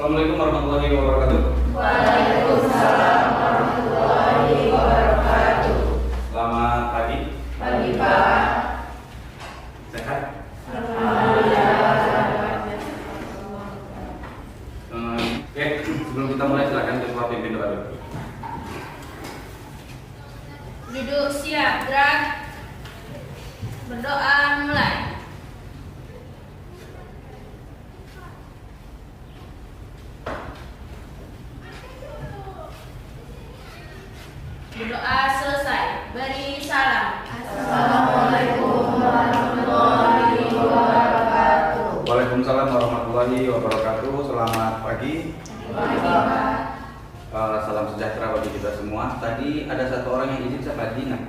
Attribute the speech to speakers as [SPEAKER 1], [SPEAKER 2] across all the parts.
[SPEAKER 1] Assalamualaikum warahmatullahi wabarakatuh.
[SPEAKER 2] Waalaikumsalam warahmatullahi wabarakatuh.
[SPEAKER 1] Selamat pagi.
[SPEAKER 2] Pagi Pak.
[SPEAKER 1] Sehat?
[SPEAKER 2] Alhamdulillah.
[SPEAKER 1] Oke, sebelum kita mulai silakan ketua pimpin doa dulu.
[SPEAKER 3] Duduk siap, gerak. Berdoa mulai. Berdoa selesai. Beri salam.
[SPEAKER 2] Assalamualaikum warahmatullahi wabarakatuh.
[SPEAKER 1] Waalaikumsalam warahmatullahi wabarakatuh. Selamat pagi.
[SPEAKER 2] Pagi Pak.
[SPEAKER 1] Salam sejahtera bagi kita semua. Tadi ada satu orang yang izin, siapa? Dina.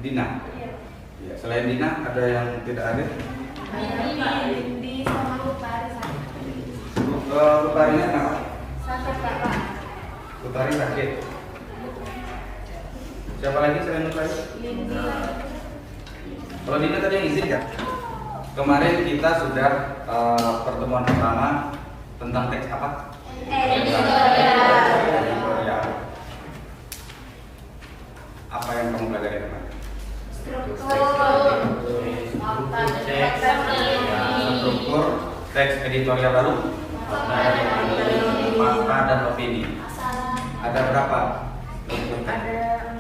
[SPEAKER 1] Dina. Ya, selain Dina ada yang tidak ada?
[SPEAKER 3] Di sama Lutari
[SPEAKER 1] Lutarinya kenapa?
[SPEAKER 3] sakit Pak.
[SPEAKER 1] Lutari sakit. Siapa lagi selain Lutari? Kalau Dina tadi yang izin kan? Kemarin kita sudah pertemuan pertama tentang teks apa? Editorial. Apa yang kamu pelajari kemarin? Struktur teks editorial baru, fakta dan opini. Ada berapa?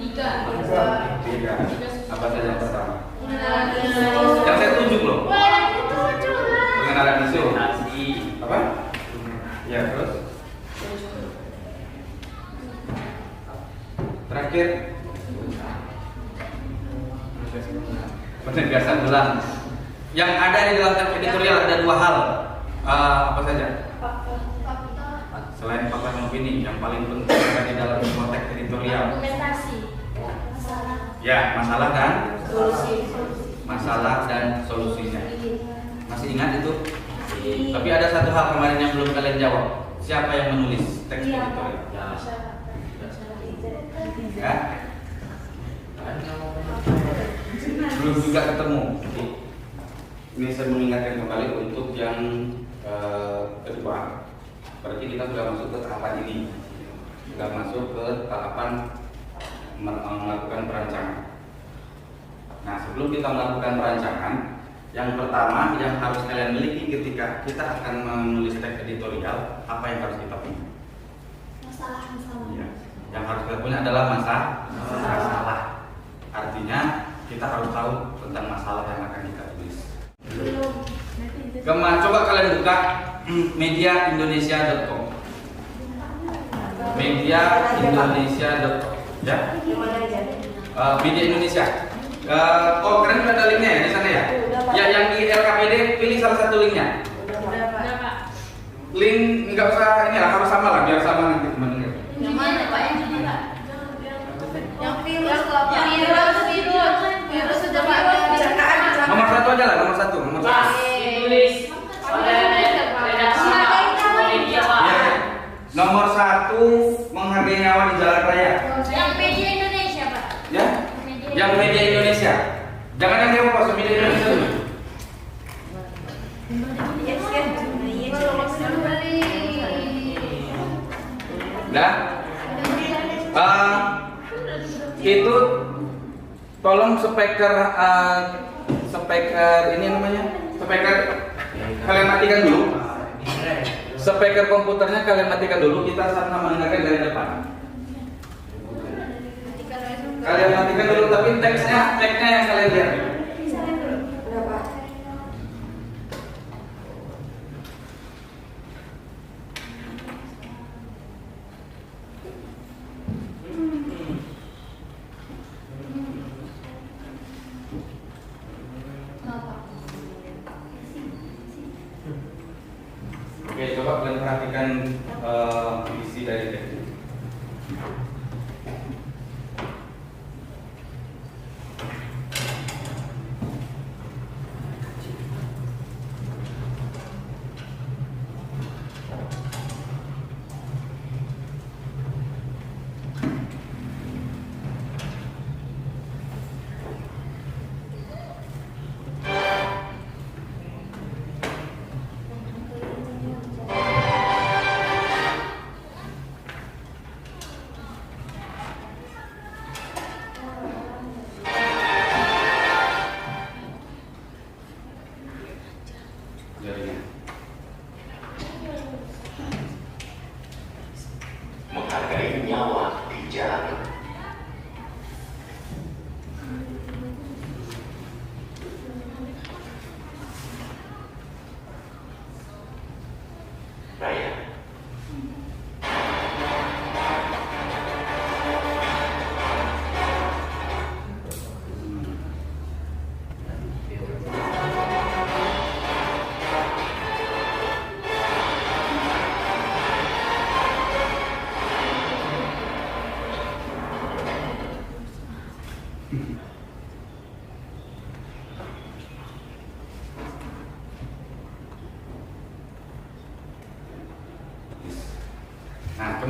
[SPEAKER 3] Tiga.
[SPEAKER 1] Tiga. Apa saja yang pertama? Yang saya tunjuk loh. Pengenalan isu. Apa? Ya, terus? Terakhir, penegasan ulang. Yang ada di dalam teks editorial ada dua hal. Apa saja? Selain fakta dan opini, yang paling penting ada di dalam semua teks editorial.
[SPEAKER 3] Argumentasi.
[SPEAKER 1] Ya, masalah dan
[SPEAKER 3] Solusi.
[SPEAKER 1] masalah dan solusinya. Masih ingat itu? Tapi ada satu hal kemarin yang belum kalian jawab. Siapa yang menulis teks editorial? Ya? Belum juga ketemu. Ini saya mengingatkan kembali untuk yang kedua. Berarti kita sudah masuk ke tahapan ini. Sudah masuk ke tahapan melakukan perancangan. Nah, sebelum kita melakukan perancangan, yang pertama yang harus kalian miliki ketika kita akan menulis teks editorial, apa yang harus kita punya?
[SPEAKER 3] Masalah.
[SPEAKER 1] Ya. Yang harus kita punya adalah masalah. Artinya kita harus tahu tentang masalah yang akan kita tulis. Coba kalian buka mediaindonesia.com. Mediaindonesia.com. Ya. Media Indonesia. Keren udah ada linknya ya di sana ya. Ya, yang di LKPD pilih salah satu linknya. Link nggak usah ini lah, harus sama lah biar sama nanti teman-teman.
[SPEAKER 3] Yang mana Pak? Yang ini Pak? Yang virus sudah Pak.
[SPEAKER 1] Nomor satu aja lah, nomor satu.
[SPEAKER 4] Tulis pada redaksi media Pak.
[SPEAKER 1] Ya. Nomor satu, menghargai nyawa di jalan raya.
[SPEAKER 3] Yang media Indonesia Pak.
[SPEAKER 1] Ya. Yang media Indonesia. Jangan yang Eropa, media Indonesia dulu. Nah, itu tolong speaker ini namanya speaker kalian matikan dulu. Speaker komputernya kalian matikan dulu. Kita sama mendengarkan dari depan. Kalian matikan dulu, tapi teksnya yang kalian lihat. Oke, coba kalian perhatikan isi dari teks.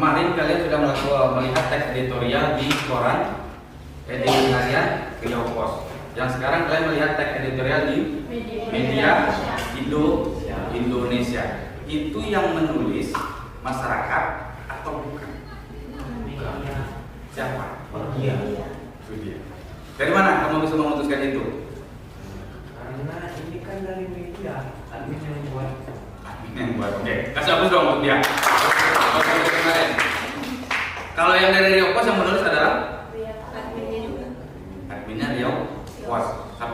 [SPEAKER 1] Kemarin kalian sudah melihat teks editorial di koran edisi harian Riau Pos. Yang sekarang kalian melihat teks editorial di media Indonesia. Itu yang menulis masyarakat atau bukan? Siapa?
[SPEAKER 5] Iya.
[SPEAKER 1] Itu dia. Dari mana kamu bisa memutuskan itu?
[SPEAKER 5] Karena ini kan dari media, admin yang buat.
[SPEAKER 1] Admin yang buat. Oke, kasih hapus dong untuk dia. Oke, kemarin. Kalau yang dari Riau Pos yang menulis adalah adminnya Riau Pos.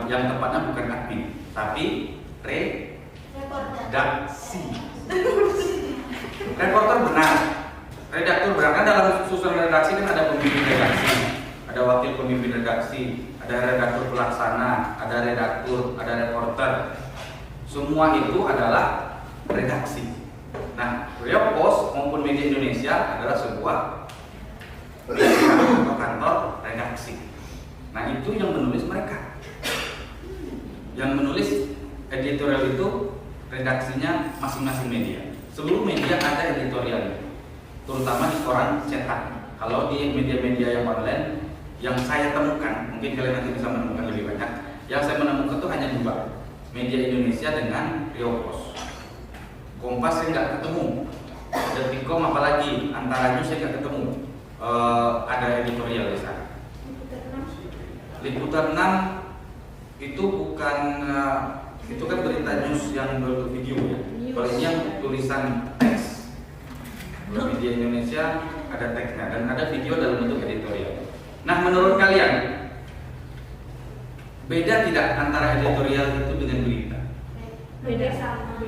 [SPEAKER 1] Yang tepatnya bukan admin, tapi redaksi. Reporter benar, redaktur benar. Kan dalam susunan redaksi kan ada pemimpin redaksi, ada wakil pemimpin redaksi, ada redaktur pelaksana, ada redaktur, ada reporter. Semua itu adalah redaksi. Nah, Riau Pos maupun Media Indonesia adalah sebuah kantor redaksi. Nah, itu yang menulis mereka. Yang menulis editorial itu redaksinya masing-masing media. Seluruh media ada editorialnya, terutama di koran cetak. Kalau di media-media yang online yang saya temukan, mungkin kalian nanti bisa menemukan lebih banyak. Yang saya menemukan itu hanya dua, Media Indonesia dengan Riau Pos. Kompas saya nggak ketemu, Detikcom apalagi, antara news saya nggak ketemu ada editorial di sana. Liputan 6 itu bukan itu kan berita news yang bervideo ya. Kalau ini yang tulisan teks. Kalau Media Indonesia ada teksnya dan ada video dalam bentuk editorial. Nah, menurut kalian beda tidak antara editorial itu dengan berita?
[SPEAKER 3] Beda sama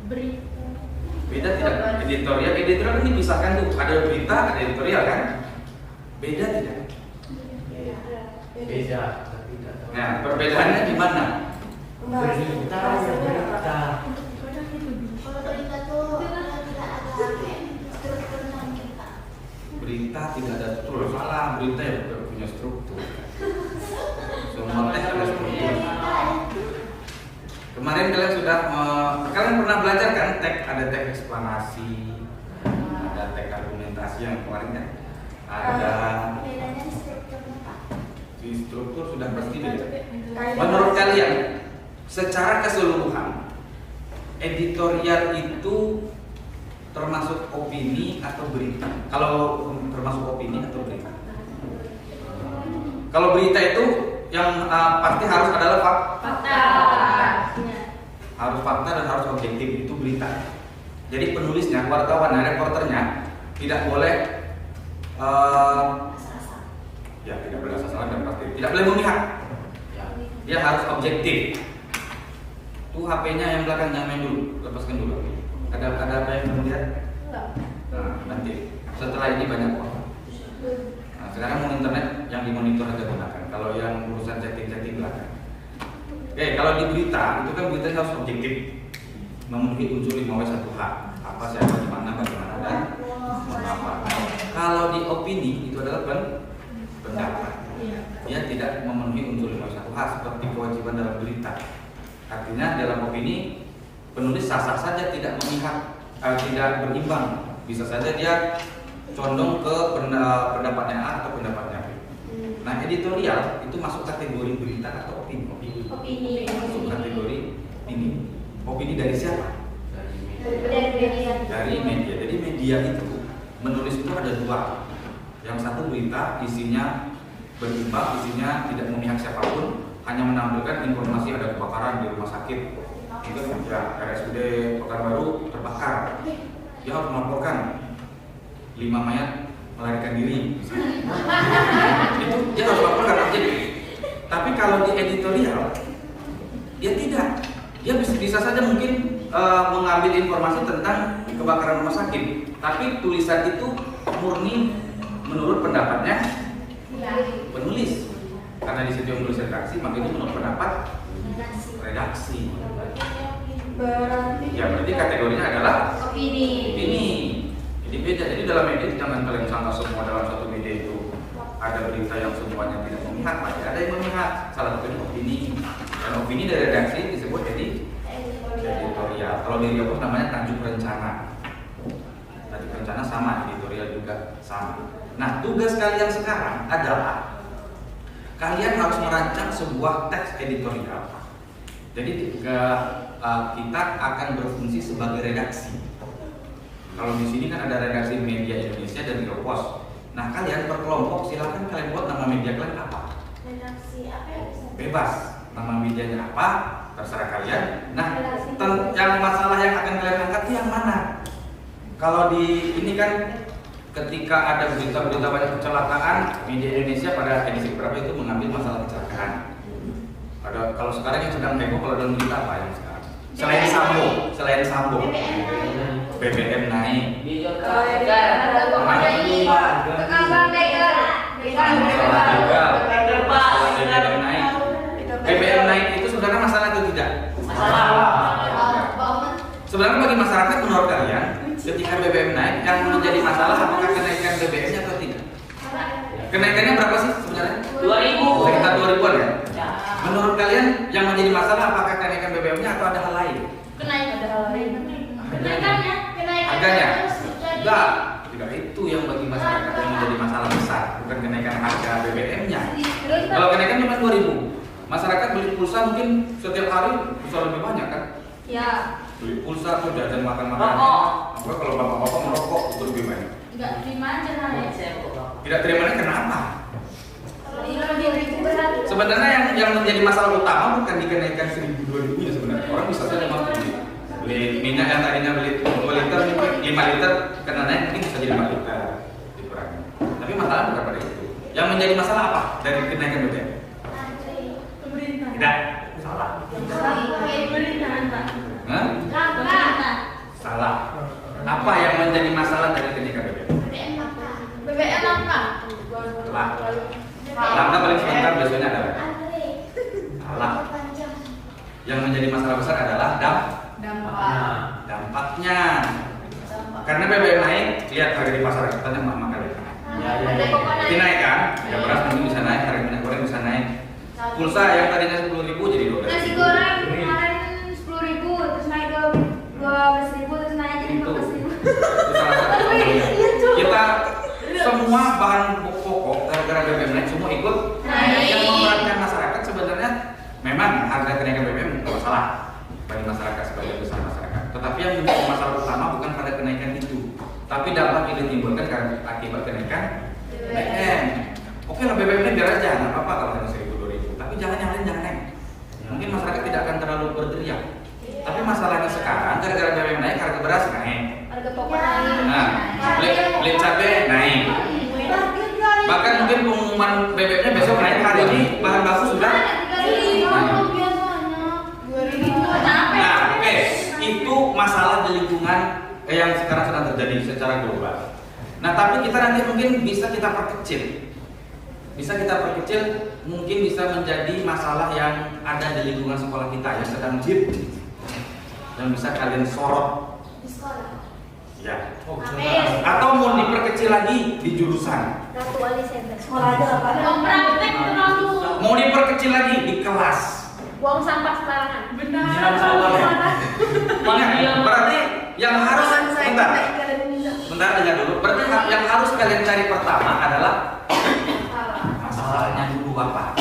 [SPEAKER 3] berita.
[SPEAKER 1] Beda tidak? Editorial ini dipisahkan tuh, ada berita, ada editorial kan? Beda tidak?
[SPEAKER 5] Beda, tapi tidak tahu.
[SPEAKER 1] Nah, perbedaannya di mana?
[SPEAKER 5] Berita, berita.
[SPEAKER 2] Kalau berita tuh tidak ada strukturnya kita.
[SPEAKER 1] Berita tidak ada struktur. Salah, berita ya bukan punya struktur. Semua teks ada struktur. Kemarin kalian sudah kalian pernah belajar kan teks, ada teks eksplanasi, ada teks argumentasi yang kemarin kan? Ada
[SPEAKER 2] Bedanya di strukturnya Pak.
[SPEAKER 1] di struktur sudah pasti beda. Menurut kalian secara keseluruhan editorial itu termasuk opini atau berita? Kalau termasuk opini atau berita? Kalau berita itu yang pasti harus adalah
[SPEAKER 3] Fakta.
[SPEAKER 1] harus fakta dan harus objektif, itu berita. Jadi penulisnya, wartawan, reporternya tidak boleh ya tidak boleh asal-asalan dan pasti tidak boleh memihak. Dia harus objektif. Tuh HP-nya yang belakang nyamain dulu, lepaskan dulu. Ada apa yang kemudian? Nah, nanti setelah ini banyak kok. Nah, sekarang mau internet yang dimonitor aja gunakan. Kalau yang urusan chatting belakang. Oke, kalau di berita itu kan beritanya harus objektif, memenuhi unsur 5W1H. Apa, siapa, di mana, bagaimana dan mengapa. Kalau di opini itu adalah pendapat. Dia tidak memenuhi unsur 5W1H seperti kewajiban dalam berita. Artinya dalam opini penulis sah-sah saja tidak memihak, tidak berimbang. Bisa saja dia condong ke pendapatnya A atau pendapatnya B. Nah, editorial itu masuk kategori berita atau opini?
[SPEAKER 3] Opini.
[SPEAKER 1] Masuk kategori ini. Opini dari siapa?
[SPEAKER 2] Dari media.
[SPEAKER 1] Dari media. Jadi media itu menulis itu ada dua. Yang satu berita isinya berimbang, isinya tidak memihak siapapun, hanya menampilkan informasi ada kebakaran di rumah sakit. Itu ya RSUD Pekanbaru terbakar. Dia harus melaporkan 5 mayat melarikan diri. Itu dia harus laporkan objektif. Tapi kalau di editorial dia tidak. Dia bisa saja mungkin mengambil informasi tentang kebakaran rumah sakit. Tapi tulisan itu murni menurut pendapatnya penulis. Karena di situ yang menulis redaksi, makanya menurut pendapat redaksi. Berarti kategorinya adalah opini. Jadi beda. Jadi dalam media jangan kalian sangka semua dalam satu media itu ada berita yang semuanya tidak memihak. Pasti ada yang memihak. Salah satunya opini. Dan opini dari redaksi disebut jadi editorial. Kalau di Riau namanya tajuk rencana. Tajuk rencana sama editorial. editorial juga sama. Nah, tugas kalian sekarang adalah kalian harus merancang sebuah teks editorial. Jadi kita akan berfungsi sebagai redaksi. Kalau di sini kan ada redaksi Media Indonesia dan Riopos. Nah, kalian per kelompok silakan kalian buat nama media kalian apa?
[SPEAKER 2] Redaksi apa yang bisa?
[SPEAKER 1] Bebas. Nama medianya apa? Terserah kalian. Nah, yang masalah yang akan kalian angkat itu yang mana? Kalau di ini kan ketika ada berita-berita banyak kecelakaan, Media Indonesia pada edisi berapa itu mengambil masalah kecelakaan. Kalau sekarang yang sedang heboh kalau dalam berita apa yang sekarang? Selain Sambo. BBM naik. BBM naik itu sebenarnya masalah atau tidak? Sebenarnya bagi masyarakat menurut kalian, ketika BBM naik yang menjadi masalah apakah kenaikan BBM-nya atau tidak? Kenaikannya berapa sih sebenarnya?
[SPEAKER 4] 2000.
[SPEAKER 1] Sekitar 2000-an ya? Menurut kalian yang menjadi masalah apakah kenaikan BBM-nya atau ada hal lain? Harganya? Enggak, tidak itu yang bagi masyarakat yang menjadi masalah besar, bukan kenaikan harga BBM-nya. Kalau kenaikan cuma 2000, masyarakat beli pulsa mungkin setiap hari bisa lebih banyak kan?
[SPEAKER 3] Ya.
[SPEAKER 1] Beli pulsa tuh jajan makan-makan. Apa kalau bapak-bapak merokok itu lebih banyak?
[SPEAKER 3] Enggak terima aja naik.
[SPEAKER 1] Tidak terimanya kenapa?
[SPEAKER 3] Berat.
[SPEAKER 1] Sebenarnya yang menjadi masalah utama bukan dikenaikan 1000-2000 ya sebenarnya. Orang bisa saja beli minyak yang tadinya beli 2 liter, 5 liter, karena naik mungkin bisa jadi 5 liter dikurangi. Tapi masalah bukan pada itu. Yang menjadi masalah apa dari kenaikan BBM?
[SPEAKER 3] Pemerintah.
[SPEAKER 1] Tidak, salah.
[SPEAKER 3] Pemerintahan, Pak.
[SPEAKER 1] Hah? Salah. Apa yang menjadi masalah dari kenaikan BBM?
[SPEAKER 3] BBM langka.
[SPEAKER 1] Langka paling sebentar biasanya adalah salah. Yang menjadi masalah besar adalah dampaknya. Karena BBM naik, lihat harga di pasar kita yang mama kalian. Ini naik kan? Ya beras mungkin bisa naik, harga minyak goreng bisa naik. Pulsa yang tadinya 10.000 jadi 12.000.
[SPEAKER 3] Nasi goreng kemarin 10.000 terus naik ke 12.000 terus naik jadi 15.000.
[SPEAKER 1] Itu salah satu problemnya. Kita semua bahan pokok gara-gara BBM naik semua ikut
[SPEAKER 3] Naik.
[SPEAKER 1] Yang memberatkan masyarakat sebenarnya memang harga kenaikan BBM nggak masalah bagi masyarakat sebagai besar masyarakat. Tetapi yang menjadi masalah utama bukan pada kenaikan itu, tapi dampak yang ditimbulkan karena akibat kenaikan BBM. Oke lah BBM ini biar aja, nggak apa-apa kalau hanya 1.000-2.000, tapi jangan yang lain jangan naik. Mungkin masyarakat tidak akan terlalu berteriak. Tapi masalahnya sekarang gara-gara BBM naik harga beras naik.
[SPEAKER 3] Harga pokok naik.
[SPEAKER 1] Nah, beli cabai naik. Bahkan mungkin pengumuman BBM-nya besok naik, hari ini bahan baku sudah. Nah, oke, itu masalah di lingkungan yang sekarang sedang terjadi secara global. Nah, tapi kita nanti mungkin bisa kita perkecil. Mungkin bisa menjadi masalah yang ada di lingkungan sekolah kita yang sedang yang bisa kalian sorot.
[SPEAKER 2] Di sekolah.
[SPEAKER 1] Ya. Atau mau diperkecil lagi di jurusan.
[SPEAKER 2] Ratu Wali Center.
[SPEAKER 3] Sekolah aja apa? Praktek terlalu.
[SPEAKER 1] Mau diperkecil lagi di kelas.
[SPEAKER 3] Buang sampah sembarangan. Benar.
[SPEAKER 1] Ingat, berarti yang harus bentar dengar dulu. Berarti yang harus kalian cari pertama adalah masalahnya dulu apa?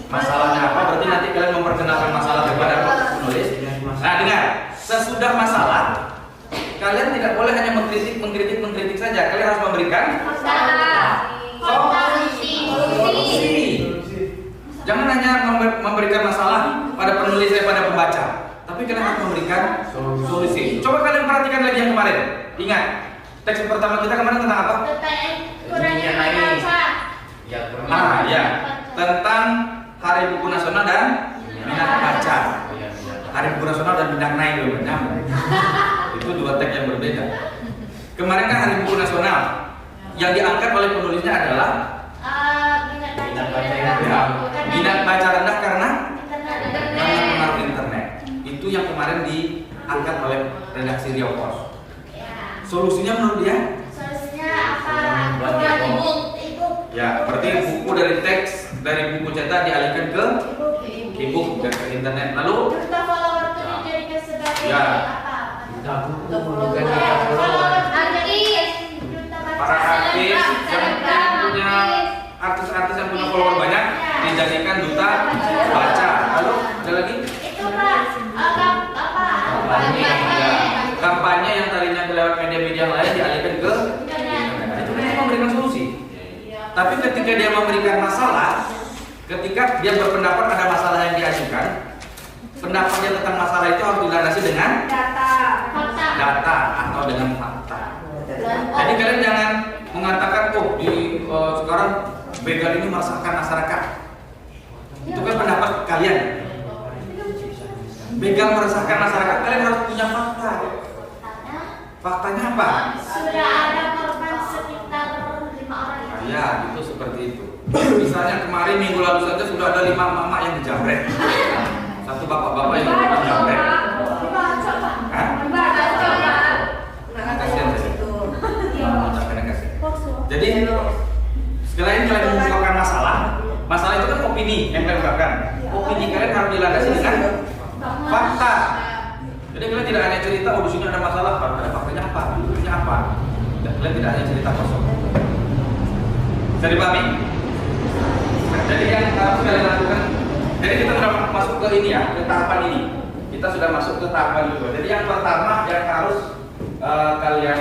[SPEAKER 1] Masalahnya apa? Berarti nanti kalian memperkenalkan masalah kepada penulis. Nah, dengar. Sesudah masalah, kalian tidak boleh hanya mengkritik saja. Kalian harus memberikan solusi. Jangan hanya memberikan masalah pada penulis dan pada pembaca, tapi kalian harus memberikan solusi. Coba kalian perhatikan lagi yang kemarin. Ingat, teks pertama kita kemarin tentang apa? Ya, tentang Hari Buku Nasional dan minat baca. Hari Buku Nasional dan minat naik loh, itu dua teks yang berbeda. Kemarin kan Hari Buku Nasional, yang diangkat oleh penulisnya adalah minat baca rendah karena pengaruh internet. Itu yang kemarin diangkat oleh redaksi Riopos. Solusinya menurut dia?
[SPEAKER 2] Solusinya apa?
[SPEAKER 1] Ya, berarti buku dari teks dari buku cetak dialihkan ke e-book dan ke internet. Lalu
[SPEAKER 2] Kita follower itu dijadikan sebagai
[SPEAKER 1] Ya.
[SPEAKER 2] apa?
[SPEAKER 5] Kita buku
[SPEAKER 2] Follower artis.
[SPEAKER 1] para artis yang punya artis-artis yang punya follower banyak dijadikan duta baca. Lalu ada lagi?
[SPEAKER 2] Itu Pak,
[SPEAKER 1] Kampanye yang tadinya lewat media-media yang lain dialihkan ke internet. Itu memang memberikan solusi. Tapi ketika dia memberikan masalah, ketika dia berpendapat ada masalah yang diajukan, pendapatnya tentang masalah itu harus dilandasi dengan data atau dengan fakta. Jadi kalian jangan mengatakan, oh sekarang begal ini meresahkan masyarakat. Itu kan pendapat kalian. Begal meresahkan masyarakat, kalian harus punya fakta. Faktanya apa?
[SPEAKER 2] Sudah ada korban sekitar 5 orang.
[SPEAKER 1] Ya, itu seperti itu. Misalnya kemarin minggu lalu saja sudah ada 5 mama yang dijamret. Satu bapak-bapak yang dijamret. Hah? Kasihan saya. Jangan kasih. Jadi sekalian kalian mengungkapkan masalah itu kan opini yang kalian ungkapkan. Opini kalian harus dilandasi dengan fakta. Jadi kalian tidak hanya cerita, oh di sini ada masalah, ada faktanya apa, buktinya apa. Dan kalian tidak hanya cerita kosong. Bisa dipahami? Nah, jadi yang harus kalian lakukan, jadi kita sudah masuk ke ini ya, ke tahapan ini. Kita sudah masuk ke tahapan kedua. Jadi yang pertama yang harus kalian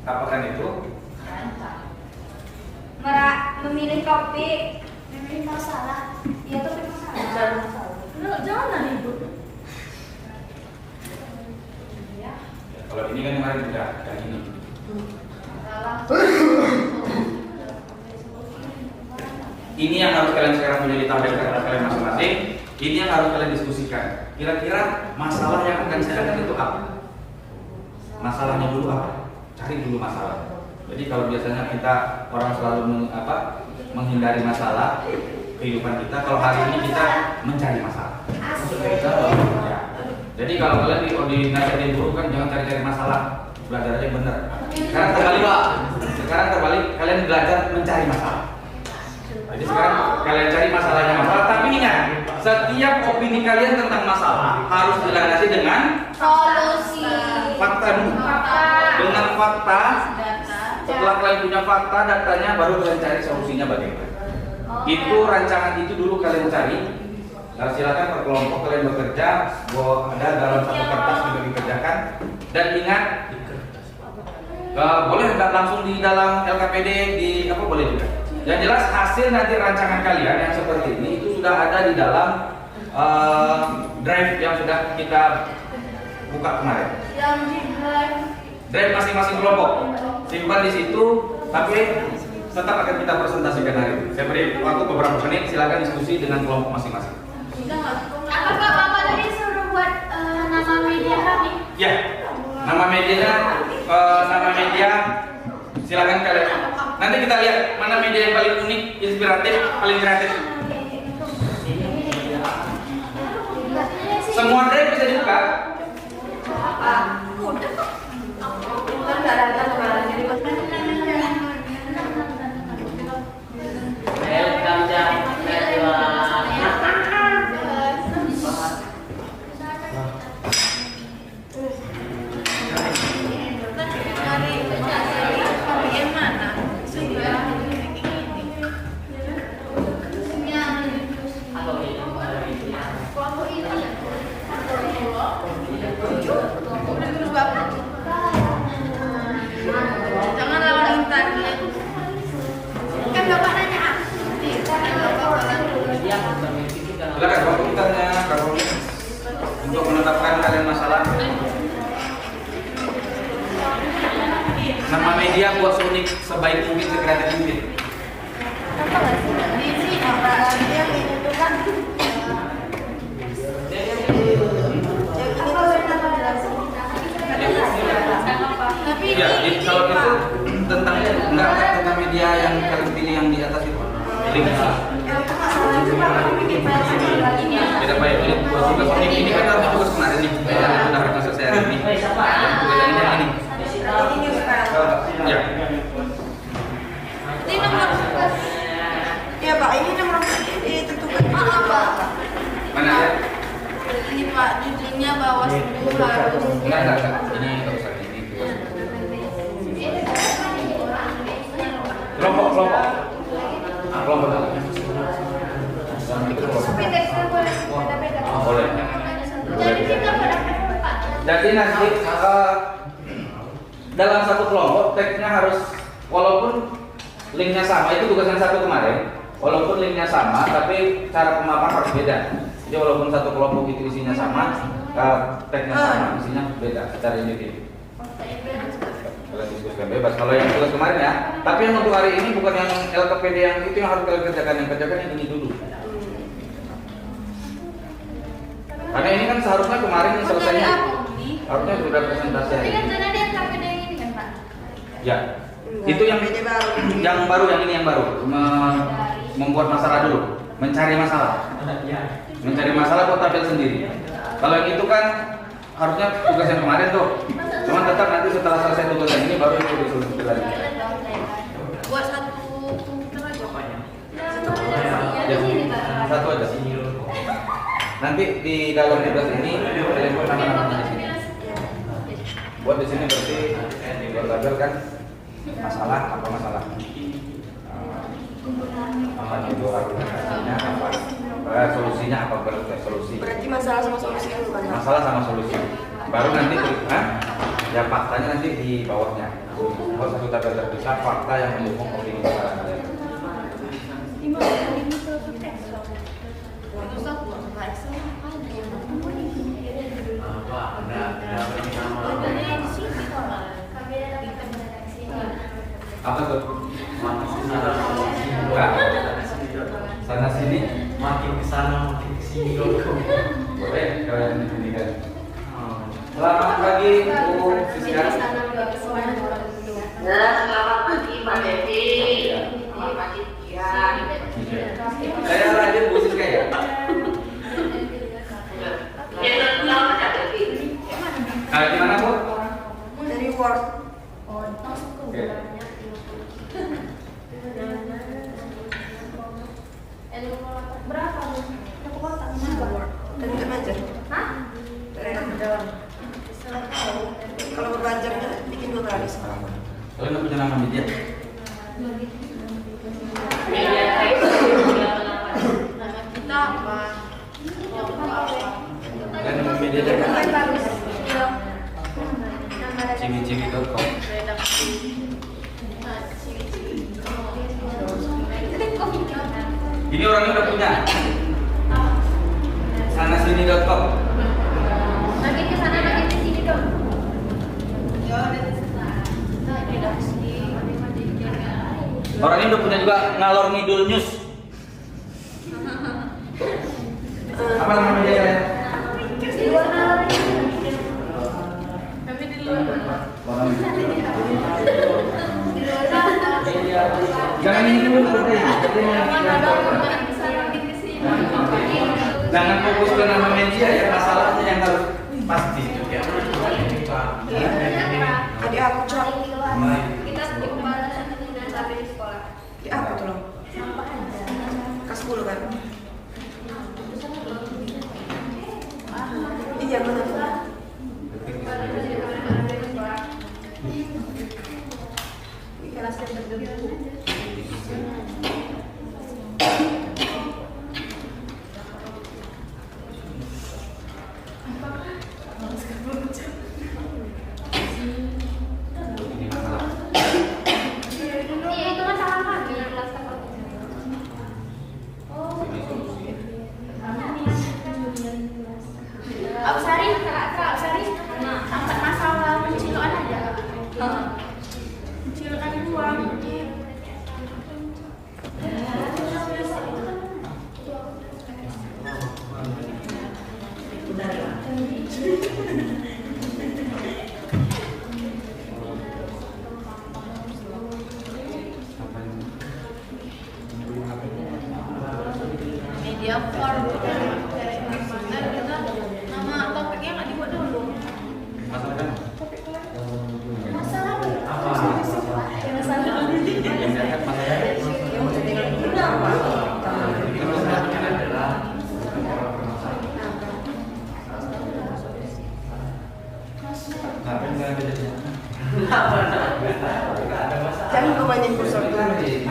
[SPEAKER 1] apakan itu?
[SPEAKER 3] Memilih topik.
[SPEAKER 2] Memilih masalah.
[SPEAKER 3] Iya, topik masalah.
[SPEAKER 2] Jangan ribut.
[SPEAKER 1] Kalau ini kan kemarin sudah yang ini. Ini yang harus kalian sekarang punya ditampilkan oleh kalian masing-masing. Ini yang harus kalian diskusikan. Kira-kira masalah yang akan saya angkat itu apa? Masalahnya dulu apa? Cari dulu masalah. Jadi kalau biasanya kita orang selalu menghindari masalah kehidupan kita, kalau hari ini kita mencari masalah. Ya. Jadi kalau kalian dinasihatin guru kan jangan cari-cari masalah, belajar aja benar. Sekarang terbalik, kalian belajar mencari masalah. Jadi sekarang kalian cari masalahnya masalah, tapi ingat, setiap opini kalian tentang masalah harus dilandasi dengan
[SPEAKER 2] Solusi.
[SPEAKER 1] fakta dulu. Dengan fakta, setelah kalian punya fakta, datanya baru kalian cari solusinya bagaimana. Itu rancangan itu dulu kalian cari. Nah, silakan per kelompok kalian bekerja, ada dalam satu kertas juga dikerjakan. Dan ingat, boleh nggak langsung di dalam LKPD di apa boleh juga. Yang jelas hasil nanti rancangan kalian yang seperti ini itu sudah ada di dalam drive yang sudah kita buka kemarin.
[SPEAKER 2] Yang di
[SPEAKER 1] Drive masing-masing kelompok simpan di situ, tapi tetap akan kita presentasikan hari ini. Saya beri waktu beberapa menit, silakan diskusi dengan kelompok masing-masing.
[SPEAKER 2] Apakah Bapak tadi suruh buat nama media kami?
[SPEAKER 1] Ya, nama media silakan kalian. Nanti kita lihat mana media yang paling unik, inspiratif, paling kreatif. Semua drive bisa dibuka.
[SPEAKER 3] Jangan lawan internet. Kan Bapak nanya ah.
[SPEAKER 1] Silakan waktu kitanya kalau untuk menetapkan kalian masalah. Nama media buat unik sebaik mungkin, sekreatif mungkin. Ya, kalau itu tentang tentang media yang kalian pilih yang di atas itu. Link. Tidak baik ini tugas ini kan harus tugas kemarin nih. Sudah harus selesai hari ini. Tugas ini. Ya.
[SPEAKER 3] Ini nomor ya Pak, ini nomor ditentukan Pak.
[SPEAKER 1] Mana ya?
[SPEAKER 3] Ini Pak, judulnya Bawaslu harus.
[SPEAKER 1] Enggak. Ini enggak usah ini tugas. Kelompok. Kelompok.
[SPEAKER 3] Tapi teksnya boleh beda-beda.
[SPEAKER 1] Boleh.
[SPEAKER 2] Jadi kita pada Pak.
[SPEAKER 1] Jadi nanti dalam satu kelompok teksnya harus walaupun linknya sama, itu tugas yang satu kemarin. Walaupun linknya sama, tapi cara pemaparan harus beda. Jadi walaupun satu kelompok itu isinya sama, teksnya sama, isinya beda secara individu. Kita diskusikan bebas. Kalau yang tugas kemarin ya, tapi yang untuk hari ini bukan yang LKPD yang itu yang harus kalian kerjakan, yang kerjakan yang ini dulu. Karena ini kan seharusnya kemarin selesainya, harusnya sudah presentasi.
[SPEAKER 2] Tapi kan zona dia KPD yang ini kan Pak?
[SPEAKER 1] Ya, itu yang baru, yang ini yang baru. Membuat masalah dulu, mencari masalah. Mencari masalah buat tampil sendiri. Kalau yang itu kan harusnya tugas yang kemarin tuh. Cuman tetap nanti setelah selesai tugas yang ini baru itu disolusi lagi.
[SPEAKER 2] Buat satu komputer aja Pak.
[SPEAKER 1] Ya, satu aja. Nanti di dalam tugas ini telepon nama-namanya di sini. Buat di sini berarti buat label kan masalah apa masalah. Apa itu argumentasinya apa solusinya apa solusi.
[SPEAKER 6] Berarti masalah sama solusi kan bukan?
[SPEAKER 1] Masalah sama solusi. Baru nanti ya faktanya nanti di bawahnya. Kalau satu tabel terpisah fakta yang mendukung opini masalah kalian. Apa tuh? Bukan. Sana sini.
[SPEAKER 5] Makin kesana makin kesini loh.
[SPEAKER 1] Boleh kalian ini kan. Selamat pagi Bu Siska.
[SPEAKER 4] Selamat pagi Pak Devi. Selamat pagi Kian.
[SPEAKER 1] Saya lanjut Bu Siska ya.
[SPEAKER 4] Selamat Devi.
[SPEAKER 1] Gimana Bu?
[SPEAKER 6] Dari Word.
[SPEAKER 1] Oke.
[SPEAKER 2] Berapa Bu? Satu kotak.
[SPEAKER 6] Dan itu aja.
[SPEAKER 2] Hah?
[SPEAKER 6] Dari dalam. Kalau berpanjangnya bikin 2 kali.
[SPEAKER 1] Kalian nggak punya nama media?
[SPEAKER 4] Media teks.
[SPEAKER 2] Nama kita apa?
[SPEAKER 1] Dan nama media juga
[SPEAKER 2] Kan bagus.
[SPEAKER 1] ciwi-ciwi.com.
[SPEAKER 2] Redaksi.
[SPEAKER 1] Ini orangnya udah punya. Sanasini.com.
[SPEAKER 2] Makin ke sana makin ke sini dong. Ya udah di sana. Redaksi.
[SPEAKER 1] Orangnya udah punya juga ngalor ngidul news. Apa nama media ya?
[SPEAKER 2] Di luar naluri. Kami di luar.
[SPEAKER 1] Jangan ini dulu berarti. Jangan fokus ke nama media ya, masalahnya yang harus pasti.
[SPEAKER 6] Adik aku cok.
[SPEAKER 2] Kita pembalasan dengan sampai di sekolah.
[SPEAKER 6] Adik aku tuh loh. Kelas 10 kan. Iya benar.
[SPEAKER 2] Kelas yang berdebu. Iya itu masalah kami yang kelas kakak. Absari, Absari, angkat masalah penciluan aja. Penciluan uang. Media form dari mana kita nama topiknya nggak dibuat dulu.
[SPEAKER 1] Masalah kan?
[SPEAKER 2] Masalah
[SPEAKER 5] Apa?
[SPEAKER 1] Yang diangkat masalahnya. Itu masalahnya adalah Kenapa nggak ada?
[SPEAKER 5] Kenapa? Nggak ada masalah.
[SPEAKER 6] Jangan kau mainin kursor.
[SPEAKER 1] Yang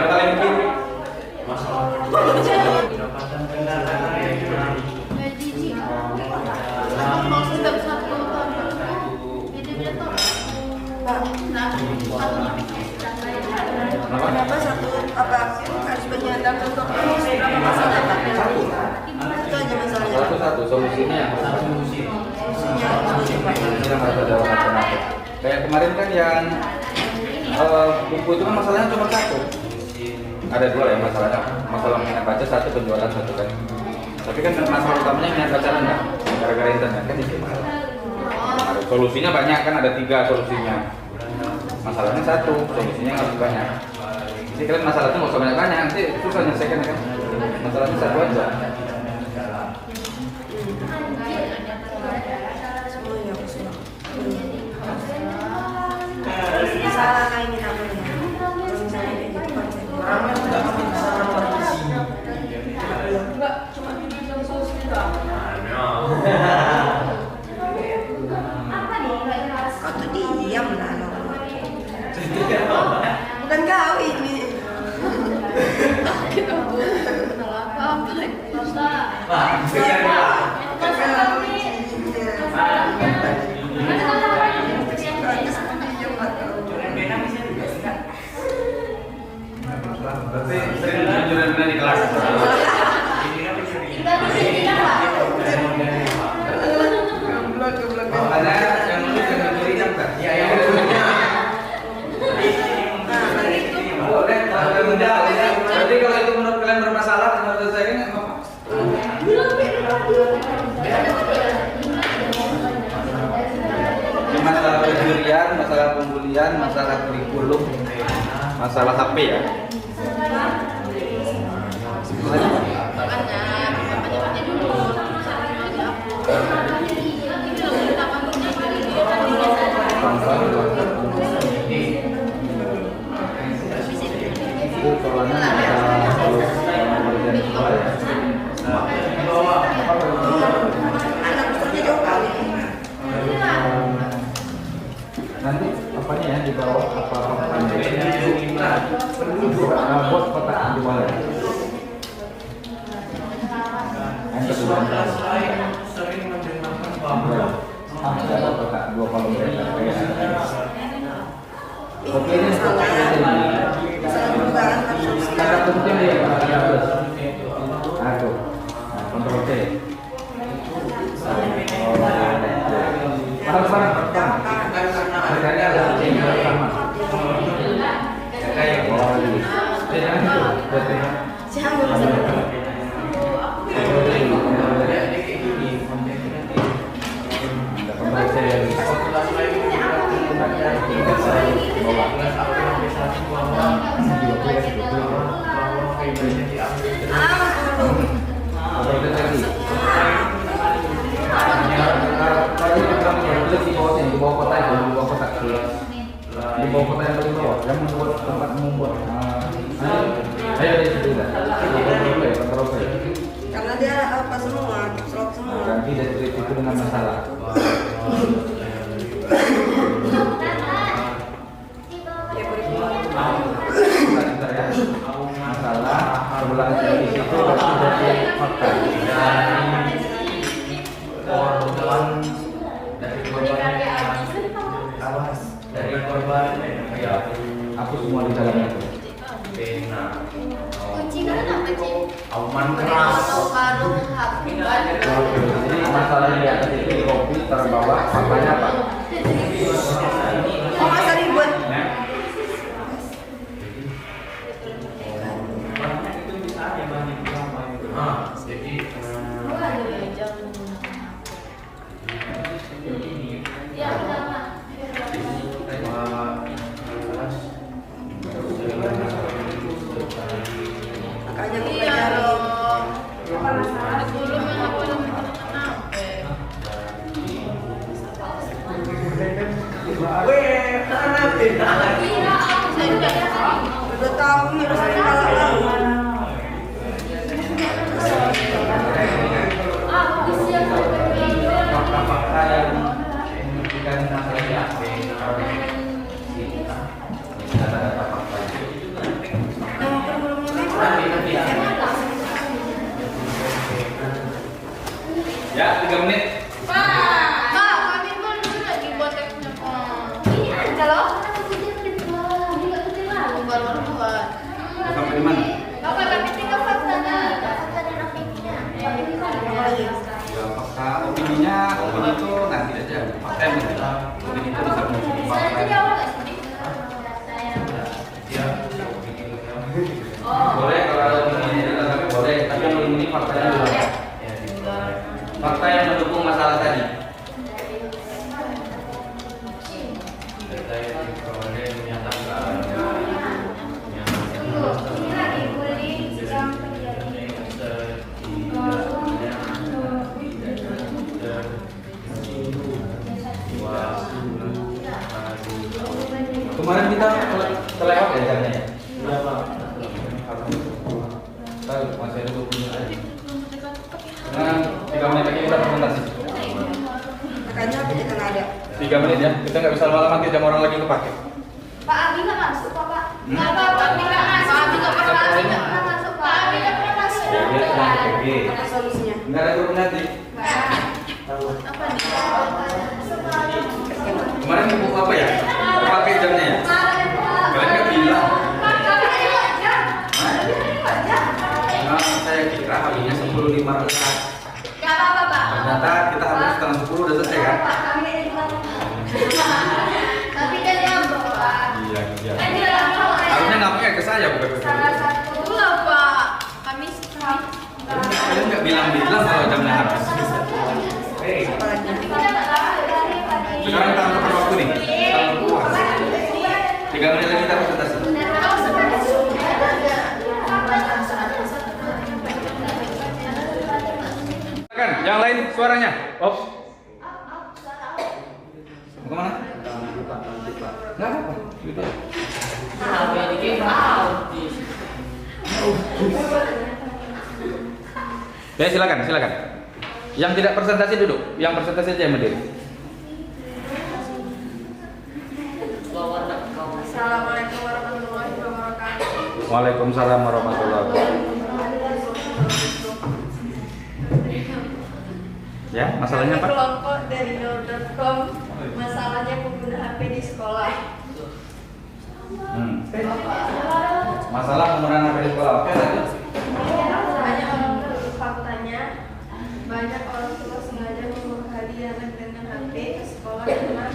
[SPEAKER 1] paling kiri.
[SPEAKER 5] Pendapatan kendala
[SPEAKER 6] Kenapa satu apa harus penyandang untuk masalah apa? Itu aja masalahnya.
[SPEAKER 1] Satu solusinya.
[SPEAKER 6] Solusinya
[SPEAKER 1] Yang harus ada alternatif. Kayak kemarin kan yang buku itu kan masalahnya cuma satu. Ada dua ya masalahnya. Masalah minat baca satu, penjualan satu kan. Tapi kan masalah utamanya minat baca rendah. Gara-gara internet kan itu. Ada solusinya banyak kan, ada 3 solusinya. Masalahnya satu, solusinya harus banyak. Jadi kalian masalah itu nggak usah banyak-banyak, nanti susah nyelesaikan kan. Masalahnya satu aja.
[SPEAKER 6] salah kayak ini namanya. Kalau misalnya kayak gitu konsepnya.
[SPEAKER 3] Enggak, cuma bilang solusi doang. Apa nih?
[SPEAKER 6] Kau tuh diam lah lo. Bukan kau ini.
[SPEAKER 1] Berarti sering jujur-jujuran di kelas. Ada yang nulis yang jujur kan? Iya, yang boleh, berarti kalau itu menurut kalian bermasalah, menurut saya ini apa? Ini masalah penjurian, masalah pembulian, masalah kurikulum, masalah HP ya. Itu soalnya nanti apanya ya di bawah apa buat kotak di bawah ya. Yang kedua
[SPEAKER 5] sering mendengarkan bahwa
[SPEAKER 1] ada kotak 2 kolom oke ini kata penting ya aduh kontrol C parah harganya ada sama kayak jangan di bawah kota itu, di bawah kota yang paling bawah, yang membuat tempat membuat. Ayo dari situ dah. Kontrol.
[SPEAKER 6] Karena dia apa semua, slot semua.
[SPEAKER 1] Ganti dari itu dengan masalah.
[SPEAKER 6] Ya kurikulum.
[SPEAKER 1] Sebentar ya. Masalah sebelah dari situ berarti fakta.
[SPEAKER 5] korban dari korban awas dari korban ya
[SPEAKER 1] Hapus semua di dalamnya itu.
[SPEAKER 5] pena
[SPEAKER 2] Kucingan apa sih?
[SPEAKER 5] auman keras
[SPEAKER 2] Karung habiban.
[SPEAKER 1] Jadi masalah yang di atas itu di copy terbawa faktanya apa?
[SPEAKER 6] Oh masa ribut?
[SPEAKER 5] jadi
[SPEAKER 2] Ya, pertama.
[SPEAKER 6] Makanya aku
[SPEAKER 2] Iya
[SPEAKER 6] pelajari.
[SPEAKER 2] dong. Kurikulum yang apa namanya? Saya juga
[SPEAKER 6] Udah tahu nih rasanya kalah.
[SPEAKER 1] Ya, 3 menit.
[SPEAKER 2] Pak, kami pun dulu lagi buat teksnya Pak.
[SPEAKER 3] Ini ada loh.
[SPEAKER 2] Baru buat.
[SPEAKER 1] Sampai di mana?
[SPEAKER 2] Bapak kami tinggal faktanya.
[SPEAKER 1] Ya, fakta opininya, opini itu nanti aja. Fakta yang penting. Opini itu bisa menjadi
[SPEAKER 2] Saya
[SPEAKER 1] fakta.
[SPEAKER 2] tadi awal nggak sih?
[SPEAKER 5] Ya.
[SPEAKER 1] Boleh kalau ada opini tapi boleh. Tapi yang paling penting faktanya dulu. Fakta yang mendukung masalah tadi.
[SPEAKER 5] Data yang diperoleh menyatakan
[SPEAKER 3] Tunggu, ini lagi bullying yang terjadi.
[SPEAKER 1] Kemarin kita kelewat ya jamnya ya?
[SPEAKER 5] Berapa?
[SPEAKER 1] Masih ada 20 menit lagi. Nah, 3 menit lagi kita presentasi.
[SPEAKER 6] Makanya apa kita nggak ada.
[SPEAKER 1] 3 menit ya, kita nggak bisa lama-lama nanti jam orang lagi kepake.
[SPEAKER 3] Pak Abi nggak masuk kok Pak.
[SPEAKER 2] Nggak apa-apa, Abi nggak masuk. Abi nggak pernah masuk.
[SPEAKER 3] Nggak pernah masuk
[SPEAKER 2] Pak Abi nggak pernah masuk.
[SPEAKER 1] Ya, dia sedang PG.
[SPEAKER 6] Apa solusinya?
[SPEAKER 1] Nggak ada grup nanti.
[SPEAKER 2] Apa nih?
[SPEAKER 1] Kemarin buku apa ya? Pakai jamnya ya? Kalian nggak bilang. Nah, saya kira harinya 10.500.
[SPEAKER 2] Nggak apa-apa Pak.
[SPEAKER 1] Ternyata kita habis setengah 10 udah selesai kan?
[SPEAKER 2] Tapi kan nyambung Pak.
[SPEAKER 1] Iya, iya.
[SPEAKER 2] Kan dia nyambung.
[SPEAKER 1] Harusnya nggak pakai ke saya bukan ke
[SPEAKER 3] Salah
[SPEAKER 1] saya.
[SPEAKER 3] satu
[SPEAKER 2] Itulah Pak. Kami
[SPEAKER 1] Kalian nggak bilang-bilang kalau jamnya habis. Hei,
[SPEAKER 6] Apalagi
[SPEAKER 1] sekarang kita akan waktu nih. Kita keluar. 3 menit lagi kita presentasi. Kan, yang lain suaranya. Off. Mau kemana? Nggak apa-apa. Gitu. Ya silakan, silakan. Yang tidak presentasi duduk, yang presentasi aja yang berdiri.
[SPEAKER 6] Assalamualaikum warahmatullahi wabarakatuh.
[SPEAKER 1] Waalaikumsalam warahmatullahi wabarakatuh. Ya, masalahnya apa?
[SPEAKER 7] Kelompok dari Nord.com, masalahnya pengguna HP di sekolah.
[SPEAKER 1] Masalah penggunaan HP di sekolah. Oke, lanjut.
[SPEAKER 7] Banyak orang tua, faktanya banyak orang tua sengaja membekali anak dengan HP ke sekolah karena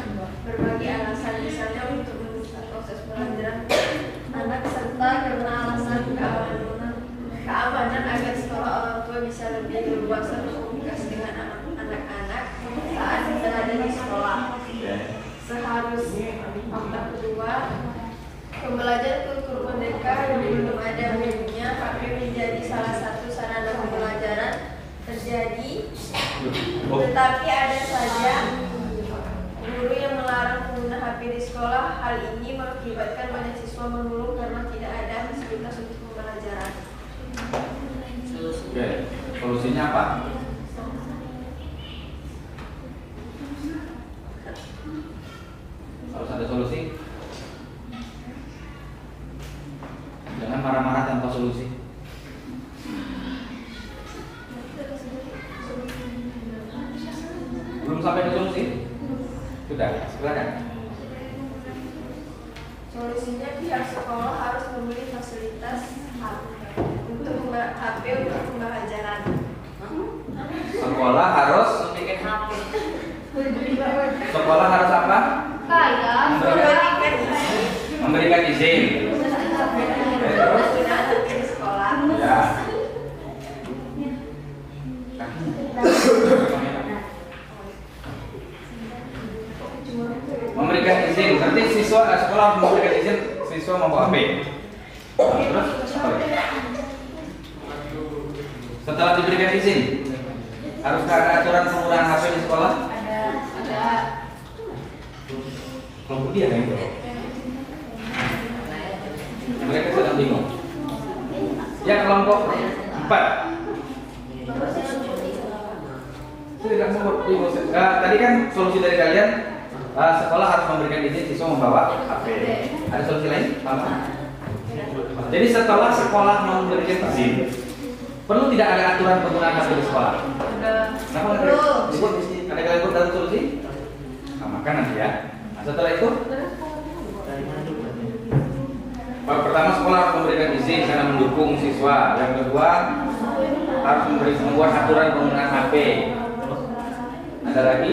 [SPEAKER 7] berbagai alasan, misalnya untuk menunjang proses pelajaran anak serta karena alasan keamanan agar sekolah orang tua bisa lebih leluasa berkomunikasi dengan anak-anak saat berada di sekolah. Seharusnya fakta kedua, pembelajaran kultur merdeka yang belum ada webnya, HP menjadi salah satu sarana pembelajaran terjadi, tetapi ada saja guru yang melarang pengguna HP di sekolah. Hal ini mengakibatkan banyak siswa mengeluh karena tidak ada fasilitas untuk pembelajaran.
[SPEAKER 1] Oke, solusinya apa? Harus ada solusi. Jangan marah-marah tanpa solusi. Belum sampai ke solusi? Sudah, silakan.
[SPEAKER 7] Solusinya pihak sekolah harus membeli fasilitas untuk HP untuk pembelajaran.
[SPEAKER 1] Sekolah harus Sekolah harus apa?
[SPEAKER 3] Kayak
[SPEAKER 1] Memberikan izin. Terus?
[SPEAKER 7] Penggunaan HP di sekolah.
[SPEAKER 1] Ya. Memberikan izin. Nanti siswa sekolah harus memberikan izin siswa membawa HP. Terus? Apa lagi? Setelah diberikan izin, haruskah ada aturan penggunaan HP di sekolah?
[SPEAKER 2] Ada.
[SPEAKER 1] Kelompok dia kan itu. Mereka sedang bingung. Ya, kelompok 4. Tidak mau bingung. Tadi kan solusi dari kalian, sekolah harus memberikan izin siswa membawa HP. Ada solusi lain? Apa? Jadi setelah sekolah memberikan izin, Perlu tidak ada aturan penggunaan HP di sekolah? Kenapa nggak ada?
[SPEAKER 6] Perlu.
[SPEAKER 1] Disebut, ada kalian ikut dalam solusi? Samakan nanti ya. Nah, setelah itu, pertama sekolah harus memberikan izin karena mendukung siswa. Yang kedua harus membuat aturan penggunaan HP. Ada lagi?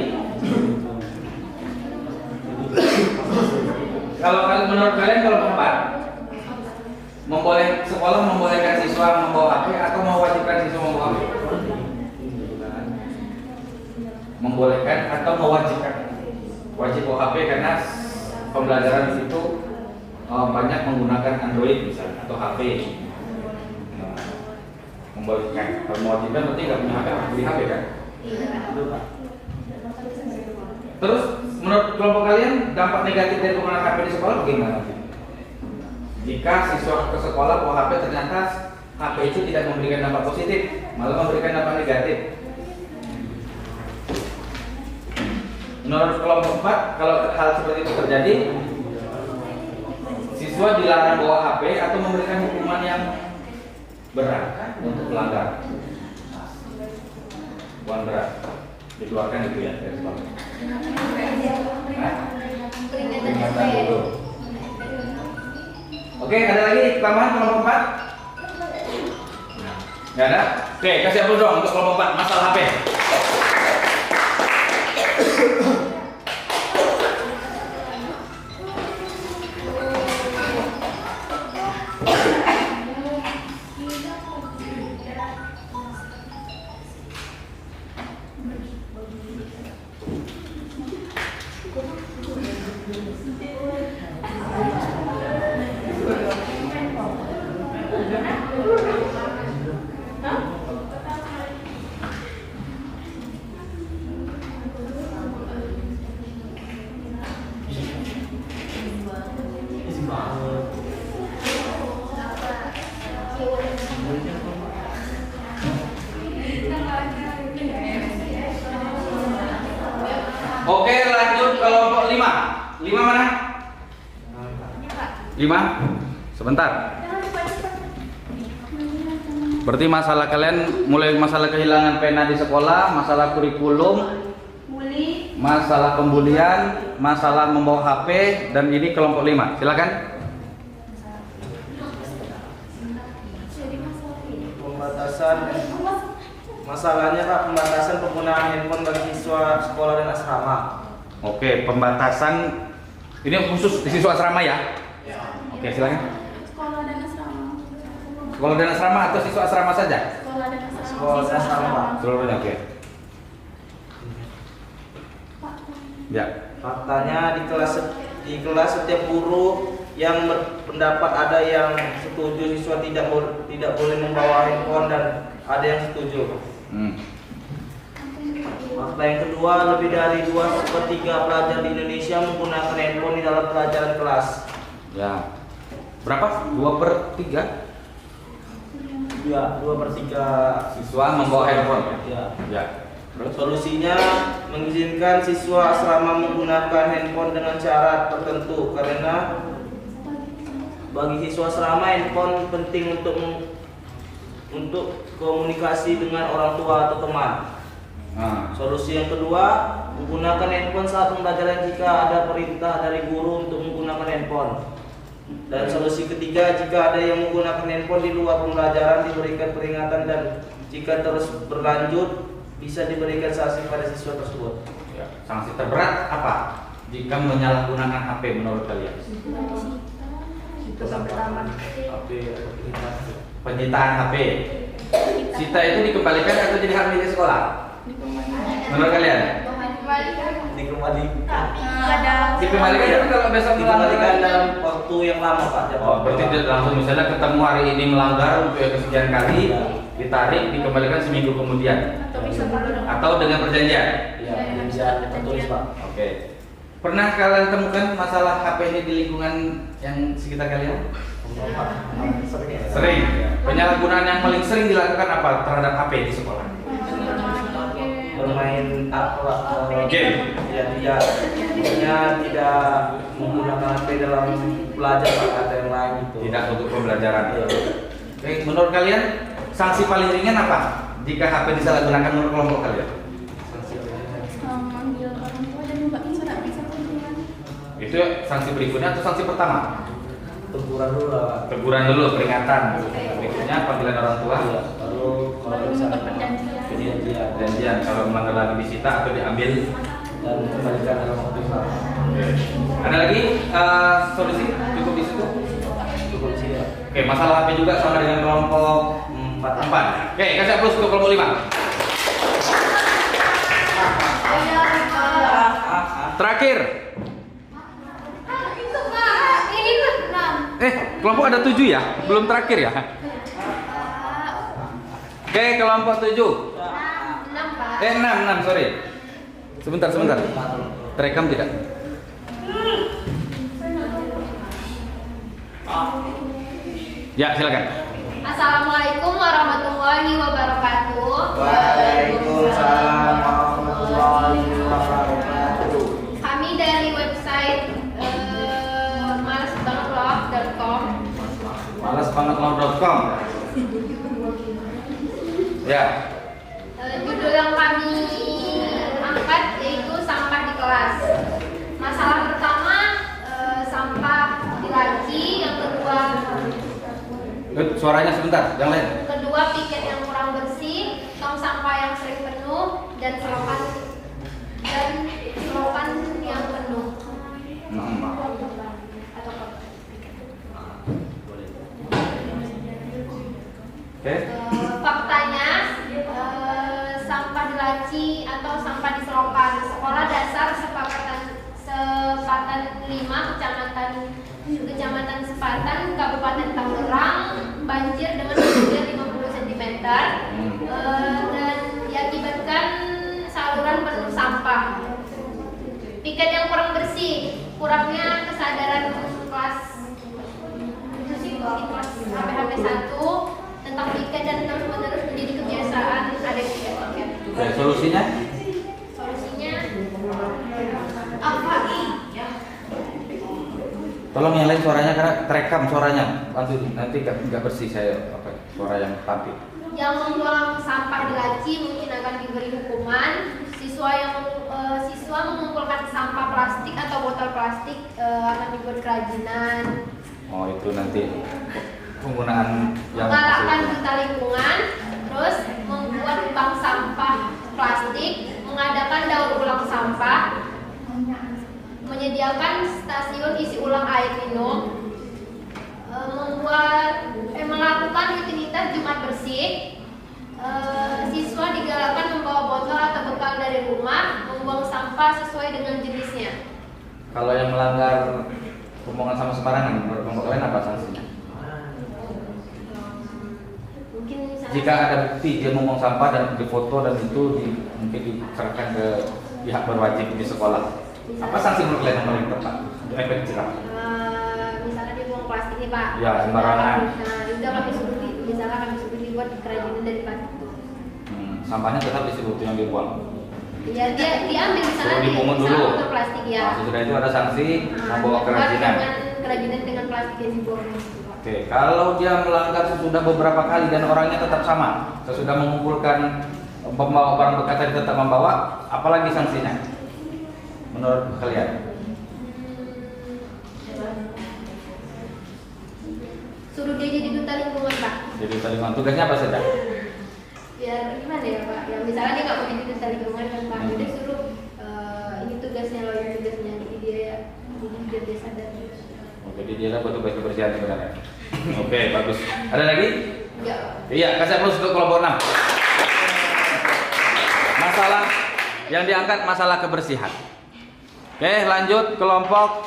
[SPEAKER 1] Kalau menurut kalian kalau keempat, sekolah membolehkan siswa membawa HP atau mewajibkan siswa membawa HP? Membolehkan atau mewajibkan? Wajib bawa HP karena pembelajaran di situ banyak menggunakan Android misalnya atau HP. Membolehkan. Kalau mewajibkan berarti nggak punya HP, harus beli HP kan? Terus menurut kelompok kalian dampak negatif dari penggunaan HP di sekolah bagaimana? Jika siswa ke sekolah bawa HP ternyata HP itu tidak memberikan dampak positif, malah memberikan dampak negatif. Menurut kelompok 4, kalau hal seperti itu terjadi, siswa dilarang bawa HP atau memberikan hukuman yang berat untuk pelanggar. Hukuman berat dikeluarkan itu ya dari sekolah. Peringatan dulu. Oke, ada lagi tambahan kelompok 4? Nggak ada? Oke, kasih aplaus dong untuk kelompok 4 masalah HP. Oke, lanjut kelompok 5. 5 mana? 5? Sebentar. Berarti masalah kalian mulai masalah kehilangan pena di sekolah, masalah kurikulum, masalah pembulian, masalah membawa HP, dan ini kelompok 5. Silakan.
[SPEAKER 5] Pembatasan masalahnya Pak, pembatasan penggunaan handphone bagi siswa sekolah dan asrama.
[SPEAKER 1] Oke, pembatasan ini khusus di siswa asrama ya? Oke, silakan.
[SPEAKER 3] Sekolah dan asrama.
[SPEAKER 1] Sekolah dan asrama atau siswa asrama saja?
[SPEAKER 3] Sekolah dan asrama.
[SPEAKER 5] Sekolah dan asrama Pak.
[SPEAKER 1] Seluruhnya, oke. Ya.
[SPEAKER 5] Faktanya di kelas setiap guru yang berpendapat ada yang setuju siswa tidak boleh membawa handphone dan ada yang setuju. Fakta yang kedua, lebih dari 2/3 pelajar di Indonesia menggunakan handphone di dalam pelajaran kelas.
[SPEAKER 1] Ya. Berapa? 2/3?
[SPEAKER 5] Ya, 2/3
[SPEAKER 1] Siswa membawa handphone.
[SPEAKER 5] Ya.
[SPEAKER 1] Ya.
[SPEAKER 5] Solusinya mengizinkan siswa asrama menggunakan handphone dengan syarat tertentu karena bagi siswa asrama handphone penting untuk komunikasi dengan orang tua atau teman. Solusi yang kedua, menggunakan handphone saat pembelajaran jika ada perintah dari guru untuk menggunakan handphone. Dan solusi ketiga, jika ada yang menggunakan handphone di luar pembelajaran diberikan peringatan dan jika terus berlanjut bisa diberikan sanksi pada siswa tersebut.
[SPEAKER 1] Ya. Sanksi terberat apa? Jika menyalahgunakan HP menurut kalian? Penyitaan HP. Sita itu dikembalikan atau jadi hak milik sekolah? Menurut kalian?
[SPEAKER 5] Dikembalikan.
[SPEAKER 1] Dikembalikan itu kalau besok
[SPEAKER 5] Dikembalikan dalam waktu yang lama Pak.
[SPEAKER 1] Oh, berarti tidak langsung misalnya ketemu hari ini melanggar untuk yang kesekian kali, ditarik, dikembalikan seminggu kemudian. Atau dengan perjanjian?
[SPEAKER 5] Ya, perjanjian tertulis Pak.
[SPEAKER 1] Oke. Pernah kalian temukan masalah HP ini di lingkungan yang sekitar kalian? Sering. Penyalahgunaan yang paling sering dilakukan apa terhadap HP di sekolah?
[SPEAKER 5] Bermain
[SPEAKER 1] Game.
[SPEAKER 5] Ya, tidak menggunakan HP dalam belajar Pak, atau yang lain itu.
[SPEAKER 1] Tidak untuk pembelajaran. Oke, menurut kalian sanksi paling ringan apa? Jika HP disalahgunakan menurut kelompok kalian?
[SPEAKER 2] Manggil orang tua dan membakin surat periksa kunjungan.
[SPEAKER 1] Itu sanksi berikutnya atau sanksi pertama?
[SPEAKER 5] Teguran dulu lah.
[SPEAKER 1] Teguran dulu, peringatan. Berikutnya panggilan orang tua.
[SPEAKER 5] Iya, baru kalau
[SPEAKER 2] Baru
[SPEAKER 5] misalnya
[SPEAKER 2] membuat perjanjian.
[SPEAKER 1] Perjanjian kalau melanggar lagi disita atau diambil.
[SPEAKER 5] dan kembalikan dalam waktu yang sama.
[SPEAKER 1] Ada lagi solusi cukup di situ?
[SPEAKER 5] Cukup sih ya.
[SPEAKER 1] Oke, masalah HP juga sama dengan kelompok 4. Oke, kasih plus untuk kelompok 5. Terakhir.
[SPEAKER 3] Itu Pak, ini tuh 6.
[SPEAKER 1] Kelompok ada 7 ya? Belum terakhir ya? Oke, kelompok 7.
[SPEAKER 3] 6 Pak.
[SPEAKER 1] 6, sorry. Sebentar. Terekam tidak? Ya, silakan.
[SPEAKER 3] Assalamualaikum warahmatullahi wabarakatuh.
[SPEAKER 5] Waalaikumsalam warahmatullahi wabarakatuh.
[SPEAKER 3] Kami dari website malasbangetlove.com.
[SPEAKER 1] Malasbangetlove.com. Ya.
[SPEAKER 3] Judul yang kami angkat yaitu sampah di kelas. Masalah pertama sampah di laci, yang kedua
[SPEAKER 1] Suaranya sebentar, yang lain.
[SPEAKER 3] kedua piket yang kurang bersih, tong sampah yang sering penuh, dan selokan yang penuh. Atau
[SPEAKER 1] Oke.
[SPEAKER 3] faktanya sampah di laci atau sampah di selokan sekolah dasar Sepatan 5 Kecamatan Sepatan Kabupaten Tangerang banjir dengan ketinggian 50 cm dan diakibatkan saluran penuh sampah. Piket yang kurang bersih, kurangnya kesadaran kelas HP 1 tentang piket dan terus-menerus menjadi kebiasaan ada piket.
[SPEAKER 1] Oke, solusinya?
[SPEAKER 3] Solusinya apa?
[SPEAKER 1] Tolong yang lain suaranya karena terekam suaranya. Nanti nggak bersih saya suara yang tampil.
[SPEAKER 3] Yang membuang sampah di laci mungkin akan diberi hukuman. Siswa mengumpulkan sampah plastik atau botol plastik akan dibuat kerajinan.
[SPEAKER 1] Oh, itu nanti penggunaan yang
[SPEAKER 3] Menggalakkan duta lingkungan, terus membuat bank sampah plastik, mengadakan daur ulang sampah, menyediakan stasiun isi ulang air minum, melakukan rutinitas Jumat bersih. Siswa digalakkan membawa botol atau bekal dari rumah, membuang sampah sesuai dengan jenisnya.
[SPEAKER 1] Kalau yang melanggar pembuangan sampah sembarangan, menurut kelompok kalian apa sanksinya?
[SPEAKER 3] Mungkin misalnya
[SPEAKER 1] Jika ada bukti dia membuang sampah dan difoto dan itu mungkin diserahkan ke pihak berwajib di sekolah. Apa sanksi menurut kalian yang paling tepat? Untuk efek jerah.
[SPEAKER 3] misalnya dia buang plastik nih Pak.
[SPEAKER 1] Ya, sembarangan.
[SPEAKER 3] Nah, udah kami suruh dibuat kerajinan dari plastik.
[SPEAKER 1] Sampahnya tetap disebut yang dibuang.
[SPEAKER 3] Ya dia diambil misalnya
[SPEAKER 1] Suruh dipungut dulu.
[SPEAKER 3] botol plastik ya.
[SPEAKER 1] Nah, sesudah itu ada sanksi membawa
[SPEAKER 3] Buat
[SPEAKER 1] kerajinan.
[SPEAKER 3] kerajinan dengan plastik yang dibuang.
[SPEAKER 1] Oke, kalau dia melanggar sesudah beberapa kali dan orangnya tetap sama, sesudah mengumpulkan pembawa barang bekas tadi tetap membawa, apalagi sanksinya? Menurut kalian?
[SPEAKER 3] Suruh dia jadi duta lingkungan Pak.
[SPEAKER 1] Jadi lingkungan tugasnya apa saja?
[SPEAKER 3] Biar gimana ya Pak? Ya misalnya dia nggak mau jadi duta lingkungan kan Pak, jadi suruh ini tugasnya loh, ini tugasnya, jadi dia sadar.
[SPEAKER 1] Oh, jadi dia dapat tugas kebersihan sebenarnya. Oke, bagus. Ada lagi?
[SPEAKER 3] Ya.
[SPEAKER 1] Iya, kasih plus untuk kelompok 6. Masalah yang diangkat masalah kebersihan. Oke, lanjut kelompok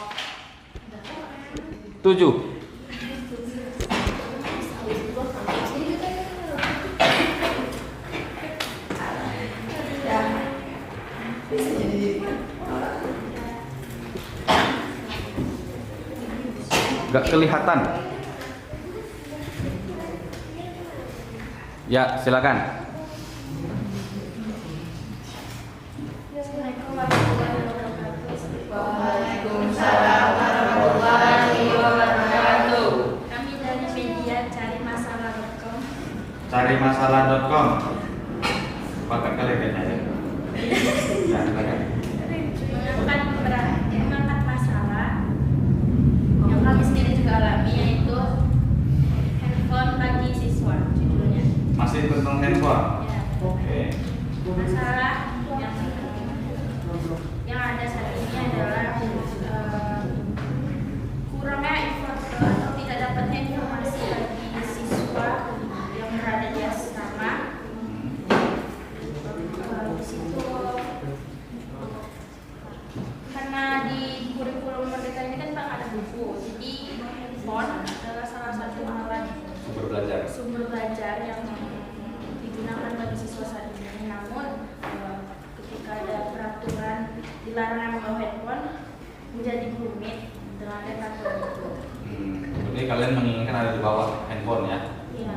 [SPEAKER 1] 7. Gak kelihatan. Ya, silakan.
[SPEAKER 7] Waalaikumsalam warahmatullahi wabarakatuh.
[SPEAKER 2] Kami dari media cari masalah.com.
[SPEAKER 1] Cari Sepakat kalian kayaknya ya. Ya, silakan.
[SPEAKER 3] mengangkat masalah yang kami sendiri juga alami, yaitu handphone bagi siswa judulnya.
[SPEAKER 1] Masih tentang handphone.
[SPEAKER 3] Ya.
[SPEAKER 1] Oke.
[SPEAKER 3] Masalah yang ada saat ini adalah kurangnya informasi atau tidak dapatnya informasi bagi siswa yang berada di asrama. Di situ karena di kurikulum mereka ini kan Pak ada buku, jadi handphone adalah salah satu alat
[SPEAKER 1] Sumber belajar
[SPEAKER 3] yang digunakan bagi siswa saat ini. Namun ketika ada peraturan dilarang membawa handphone, menjadi rumit dengan ada peraturan itu.
[SPEAKER 1] Jadi kalian menginginkan ada di bawah handphone ya?
[SPEAKER 3] Iya.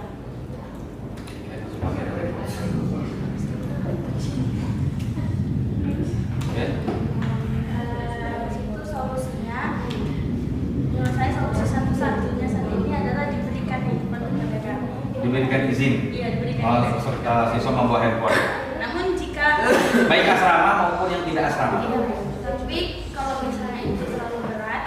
[SPEAKER 1] Oke.
[SPEAKER 3] Itu solusinya, menurut saya solusi satu-satunya saat ini adalah diberikan handphone kepada kami.
[SPEAKER 1] Diberikan izin.
[SPEAKER 3] Iya, diberikan izin.
[SPEAKER 1] Serta siswa membawa handphone.
[SPEAKER 3] Namun jika
[SPEAKER 1] Baik asrama maupun yang tidak asrama.
[SPEAKER 3] tapi kalau misalnya itu terlalu berat,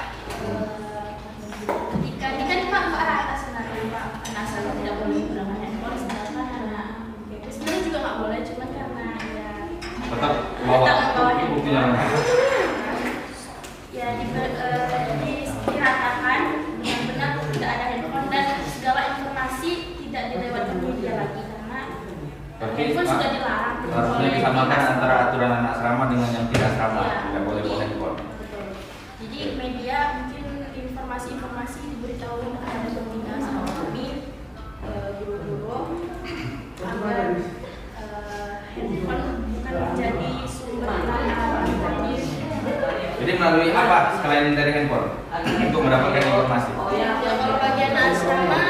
[SPEAKER 3] ketika ini kan Pak atas sebenarnya Pak anak asrama tidak boleh menggunakan handphone, sedangkan anak BP sebenarnya juga nggak boleh, cuman karena ya
[SPEAKER 1] Tetap bawa buktinya.
[SPEAKER 3] Ya diratakan yang benar tidak ada handphone dan segala informasi tidak dilewatkan media lagi karena handphone sudah dilarang.
[SPEAKER 1] Harusnya disamakan antara aturan anak asrama dengan yang tidak asrama.
[SPEAKER 3] Ya.
[SPEAKER 1] Tidak boleh bawa handphone.
[SPEAKER 3] Betul. Jadi media mungkin informasi-informasi diberitahu kepada pembina sama kami guru-guru agar handphone bukan menjadi sumber informasi.
[SPEAKER 1] Jadi melalui apa selain dari handphone untuk mendapatkan informasi?
[SPEAKER 3] Ya kalau bagian asrama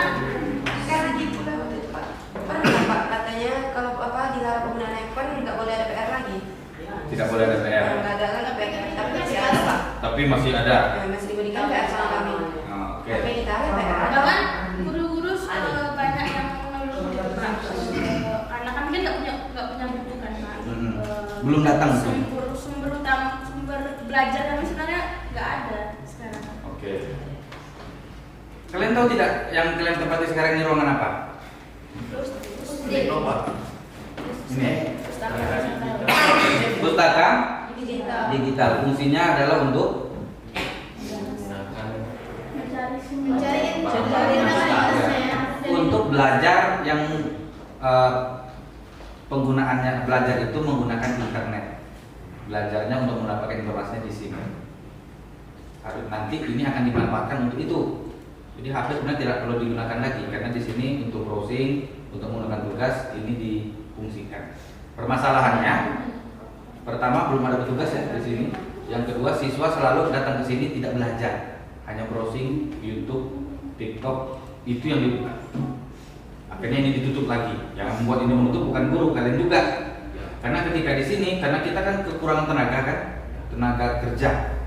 [SPEAKER 6] Karena gitu lah waktu itu Pak. Pernah Pak katanya kalau dilarang penggunaan handphone nggak boleh ada PR lagi.
[SPEAKER 1] Tidak boleh ada PR.
[SPEAKER 6] Nggak ada lagi PR, tapi masih ada Pak.
[SPEAKER 1] Tapi masih ada.
[SPEAKER 6] Ya, masih diberikan PR sama kami.
[SPEAKER 1] Oke.
[SPEAKER 6] Tapi ditarik PR.
[SPEAKER 3] bahkan guru-guru banyak yang mengeluh gitu Pak. Karena kami kan nggak punya buku kan Pak.
[SPEAKER 1] Belum datang tuh.
[SPEAKER 3] Sumber utama sumber belajar kami sebenarnya nggak ada sekarang.
[SPEAKER 1] Oke. Kalian tahu tidak yang kalian tempati sekarang ini ruangan apa?
[SPEAKER 3] Terus
[SPEAKER 1] Ini. Pustaka digital. Fungsinya adalah untuk untuk belajar yang penggunaannya belajar itu menggunakan internet. Belajarnya untuk mendapatkan informasinya di sini. Nanti ini akan dimanfaatkan untuk itu. Jadi HP sebenarnya tidak perlu digunakan lagi karena di sini untuk browsing, untuk menggunakan tugas ini difungsikan. Permasalahannya, pertama belum ada petugas ya di sini. Yang kedua, siswa selalu datang ke sini tidak belajar, hanya browsing, YouTube, TikTok, itu yang dibuka. Akhirnya ini ditutup lagi. Yang membuat ini menutup bukan guru, kalian juga. Karena ketika di sini, karena kita kan kekurangan tenaga kan, tenaga kerja.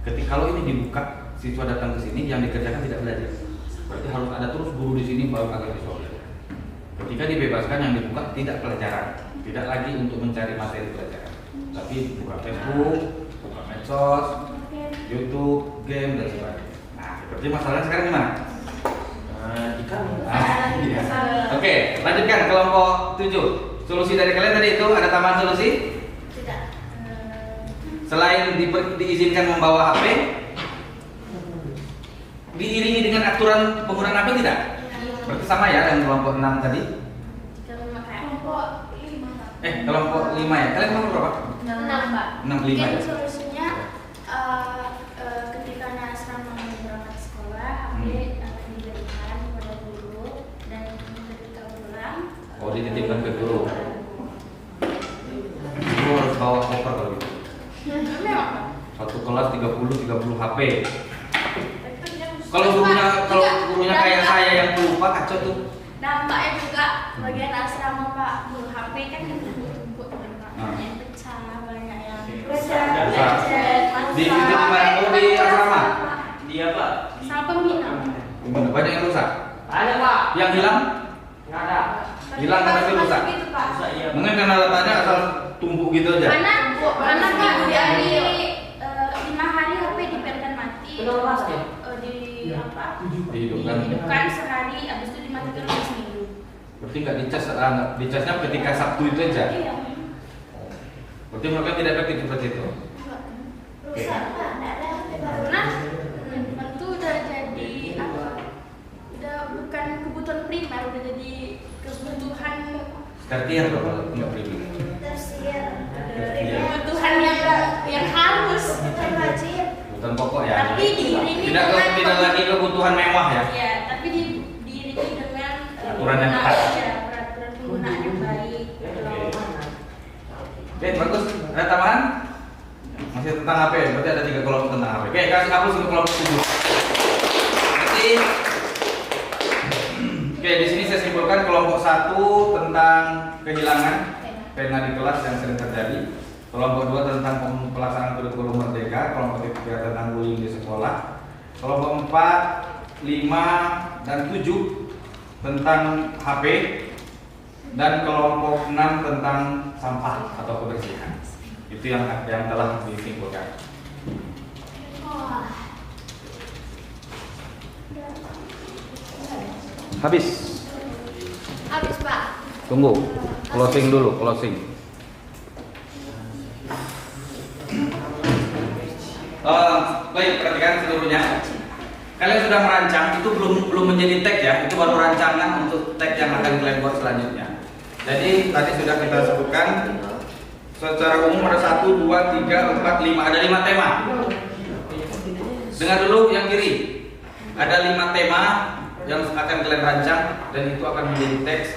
[SPEAKER 1] Ketika kalau ini dibuka, siswa datang ke sini yang dikerjakan tidak belajar. Berarti harus ada terus guru di sini baru agar siswa belajar. Ketika dibebaskan yang dibuka tidak pelajaran, tidak lagi untuk mencari materi pelajaran, tapi buka Facebook, buka medsos, YouTube, game dan sebagainya. Nah, seperti masalahnya sekarang gimana? Iya. Oke, lanjutkan kelompok 7. Solusi dari kalian tadi itu ada tambahan solusi?
[SPEAKER 3] Tidak.
[SPEAKER 1] Selain diizinkan membawa HP, diiringi dengan aturan penggunaan HP tidak? Berarti sama ya dengan kelompok 6 tadi?
[SPEAKER 3] Jika memakai kelompok
[SPEAKER 1] Kelompok 5 ya? Kalian kelompok berapa?
[SPEAKER 3] 6 Pak.
[SPEAKER 1] 6, 5
[SPEAKER 3] Mungkin
[SPEAKER 1] ya?
[SPEAKER 3] solusinya ketika anak asrama mau berangkat sekolah, HP akan diberikan kepada guru dan ketika pulang.
[SPEAKER 1] Oh, dititipkan ke guru. Guru harus bawa koper kalau gitu.
[SPEAKER 3] Memang Pak.
[SPEAKER 1] Satu kelas 30 HP.
[SPEAKER 3] Kalau
[SPEAKER 1] gurunya kayak saya yang lupa kacau tuh.
[SPEAKER 3] dampaknya juga bagian asrama Pak, HP kan ditumpuk yang pecah, banyak yang
[SPEAKER 1] Di di mana tuh di asrama?
[SPEAKER 5] Dia Pak.
[SPEAKER 3] sama pembina.
[SPEAKER 1] Banyak yang rusak.
[SPEAKER 5] Ada Pak.
[SPEAKER 1] Yang hilang?
[SPEAKER 5] Nggak ada.
[SPEAKER 1] Hilang tapi rusak.
[SPEAKER 3] Gitu, Pak.
[SPEAKER 5] Rusak iya.
[SPEAKER 1] Mungkin karena letaknya gitu aja.
[SPEAKER 3] Karena Kak dari 5 hari HP dibiarkan mati. Dihidupkan sehari, habis itu dimatikan lagi seminggu.
[SPEAKER 1] Berarti nggak dicasnya ketika Sabtu itu aja.
[SPEAKER 3] Iya.
[SPEAKER 1] Berarti mereka tidak efektif seperti itu. Oke.
[SPEAKER 3] Karena itu udah jadi apa? Udah bukan kebutuhan primer, udah jadi kebutuhan
[SPEAKER 1] Tertiar loh kalau nggak pribadi.
[SPEAKER 3] kebutuhan yang harus
[SPEAKER 1] Kebutuhan pokok ya.
[SPEAKER 3] Tapi diiringi
[SPEAKER 1] Tidak lagi kebutuhan mewah ya.
[SPEAKER 3] Ya, tapi diiringi dengan
[SPEAKER 1] Aturan yang ketat.
[SPEAKER 3] peraturan penggunaan yang baik.
[SPEAKER 1] Oke, bagus. Ada tambahan? Masih tentang HP. Berarti ada 3 kelompok tentang HP. Oke, kasih hapus ke kelompok 7. Berarti oke, di sini saya simpulkan kelompok 1 tentang kehilangan pena di kelas yang sering terjadi. Kelompok 2 tentang pelaksanaan kurikulum merdeka. Kelompok 3 tentang bullying di sekolah. Kelompok 4, 5, dan 7 tentang HP. Dan kelompok 6 tentang sampah atau kebersihan. Itu yang telah disimpulkan. Habis.
[SPEAKER 2] Habis Pak.
[SPEAKER 1] Tunggu. Closing dulu, closing. Baik, perhatikan seluruhnya. Kalian sudah merancang, itu belum menjadi tag ya, itu baru rancangan untuk tag yang akan kalian buat selanjutnya. Jadi tadi sudah kita sebutkan secara umum ada 1, 2, 3, 4, 5, ada 5 tema. Dengar dulu yang kiri. Ada 5 tema yang akan kalian rancang dan itu akan menjadi teks.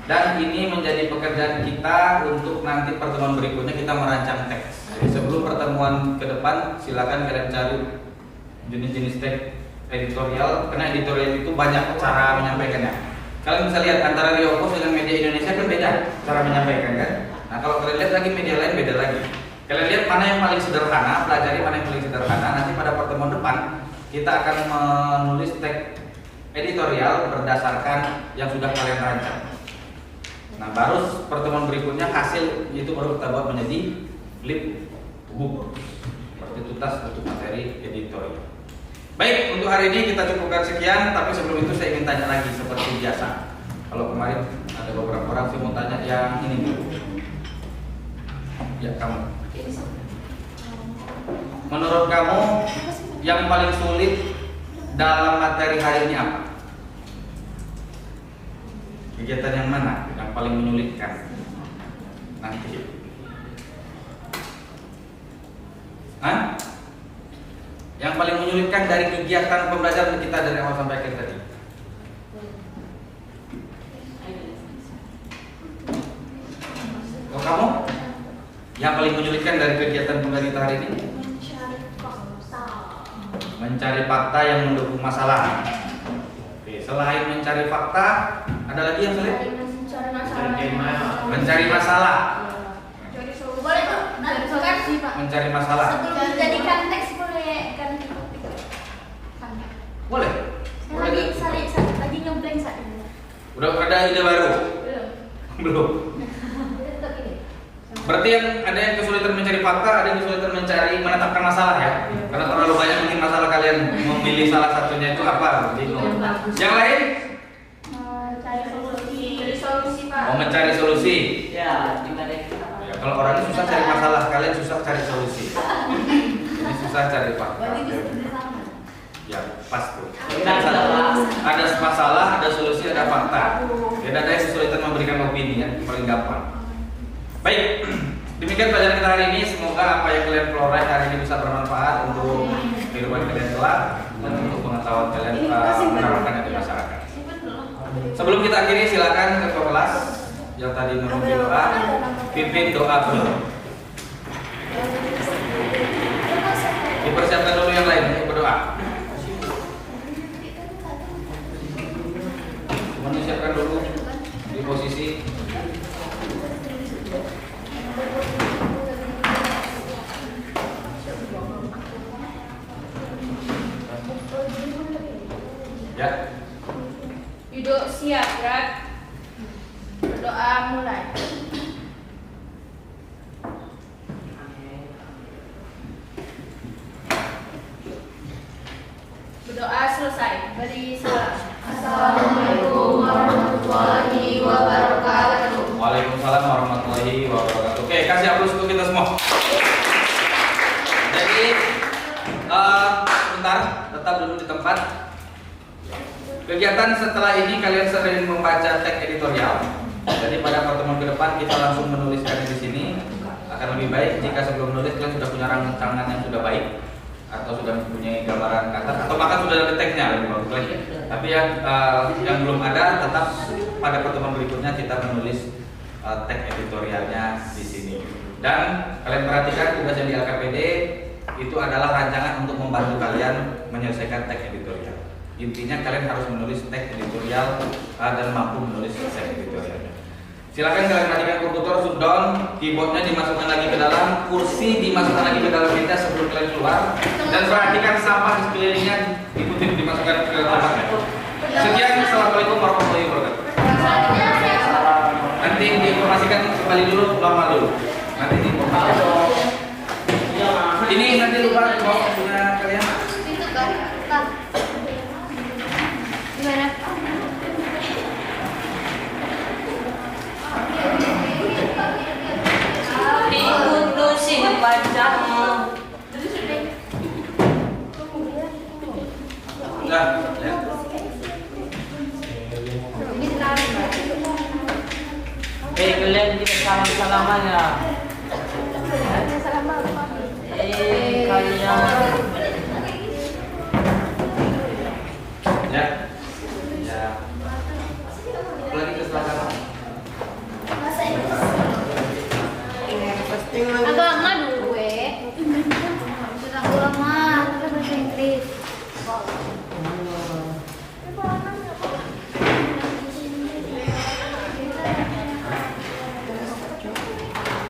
[SPEAKER 1] Dan ini menjadi pekerjaan kita untuk nanti pertemuan berikutnya kita merancang teks. Jadi sebelum pertemuan ke depan silakan kalian cari jenis-jenis teks editorial, karena editorial itu banyak cara menyampaikannya. Kalian bisa lihat antara Riopos dengan media Indonesia kan beda cara menyampaikan kan. Nah kalau kalian lihat lagi media lain beda lagi. Kalian lihat mana yang paling sederhana, pelajari mana yang paling sederhana. Nanti pada pertemuan depan kita akan menulis teks editorial berdasarkan yang sudah kalian rancang. Nah baru pertemuan berikutnya hasil itu baru kita buat menjadi flip book, seperti tuntas untuk materi editorial. Baik, untuk hari ini kita cukupkan sekian. Tapi sebelum itu saya ingin tanya lagi seperti biasa. Kalau kemarin ada beberapa orang sih mau tanya yang ini dulu. Ya kamu. Menurut kamu yang paling sulit dalam materi hari ini apa? Kegiatan yang mana yang paling menyulitkan? Nanti. Hah? Yang paling menyulitkan dari kegiatan pembelajaran kita dari awal sampai akhir tadi? Oh, kamu? Yang paling menyulitkan dari kegiatan pembelajaran kita hari ini? Mencari fakta yang mendukung masalah. Oke, selain mencari fakta, ada lagi yang sulit? Mencari masalah.
[SPEAKER 3] Boleh tuh,
[SPEAKER 1] Mencari masalah.
[SPEAKER 3] sebelum dijadikan teks boleh kan?
[SPEAKER 1] Boleh.
[SPEAKER 3] Lagi ngebleng saat ini.
[SPEAKER 1] Udah ada ide baru? Belum. Berarti yang ada yang kesulitan mencari fakta, ada yang kesulitan mencari menetapkan masalah ya. Karena terlalu banyak mungkin masalah kalian memilih salah satunya itu apa? Bingung. Yang lain?
[SPEAKER 3] Cari solusi Pak.
[SPEAKER 1] Mau mencari solusi.
[SPEAKER 5] Ya, gimana kita?
[SPEAKER 1] Ya, kalau orangnya susah cari masalah, kalian susah cari solusi. Ini susah cari fakta. Ya, pas tuh. Ada masalah, ada solusi, ada fakta. Ya, ada yang kesulitan memberikan opini ya, paling gampang. Baik, demikian pelajaran kita hari ini. Semoga apa yang kalian peroleh hari ini bisa bermanfaat untuk kehidupan kalian kelak dan untuk pengetahuan kalian menerapkannya di masyarakat. Sebelum kita akhiri, silakan ketua kelas yang tadi memimpin doa, pimpin doa dulu. Dipersiapkan dulu yang lain untuk berdoa. Semuanya siapkan dulu di posisi. Ya.
[SPEAKER 3] Duduk siap, gerak. Berdoa mulai.
[SPEAKER 1] warahmatullahi wabarakatuh. Oke, kasih aplaus untuk kita semua. Jadi, sebentar, tetap duduk di tempat. Kegiatan setelah ini kalian sering membaca teks editorial. Jadi pada pertemuan ke depan kita langsung menuliskannya di sini. Akan lebih baik jika sebelum menulis kalian sudah punya rancangan yang sudah baik atau sudah mempunyai gambaran kata atau bahkan sudah ada teksnya lebih bagus lagi. Tapi yang belum ada tetap pada pertemuan berikutnya kita menulis teks editorialnya di sini. Dan kalian perhatikan tugas yang di LKPD itu adalah rancangan untuk membantu kalian menyelesaikan teks editorial. Intinya kalian harus menulis teks editorial dan mampu menulis teks editorialnya. Silakan kalian perhatikan komputer, shutdown, keyboardnya dimasukkan lagi ke dalam, kursi dimasukkan lagi ke dalam meja sebelum kalian keluar, dan perhatikan sampah di sekelilingnya dimasukkan ke tempatnya. Sekian, assalamualaikum warahmatullahi wabarakatuh. Nanti diinformasikan kembali dulu, lama dulu. Nanti diinformasikan. Ini nanti lupa bawa punya kalian.
[SPEAKER 2] Itu kan. Gimana?
[SPEAKER 6] Diputusin pacarmu.
[SPEAKER 1] Enggak, ya.
[SPEAKER 6] Kalian kita salam-salaman ya. Kalian.
[SPEAKER 1] Ya.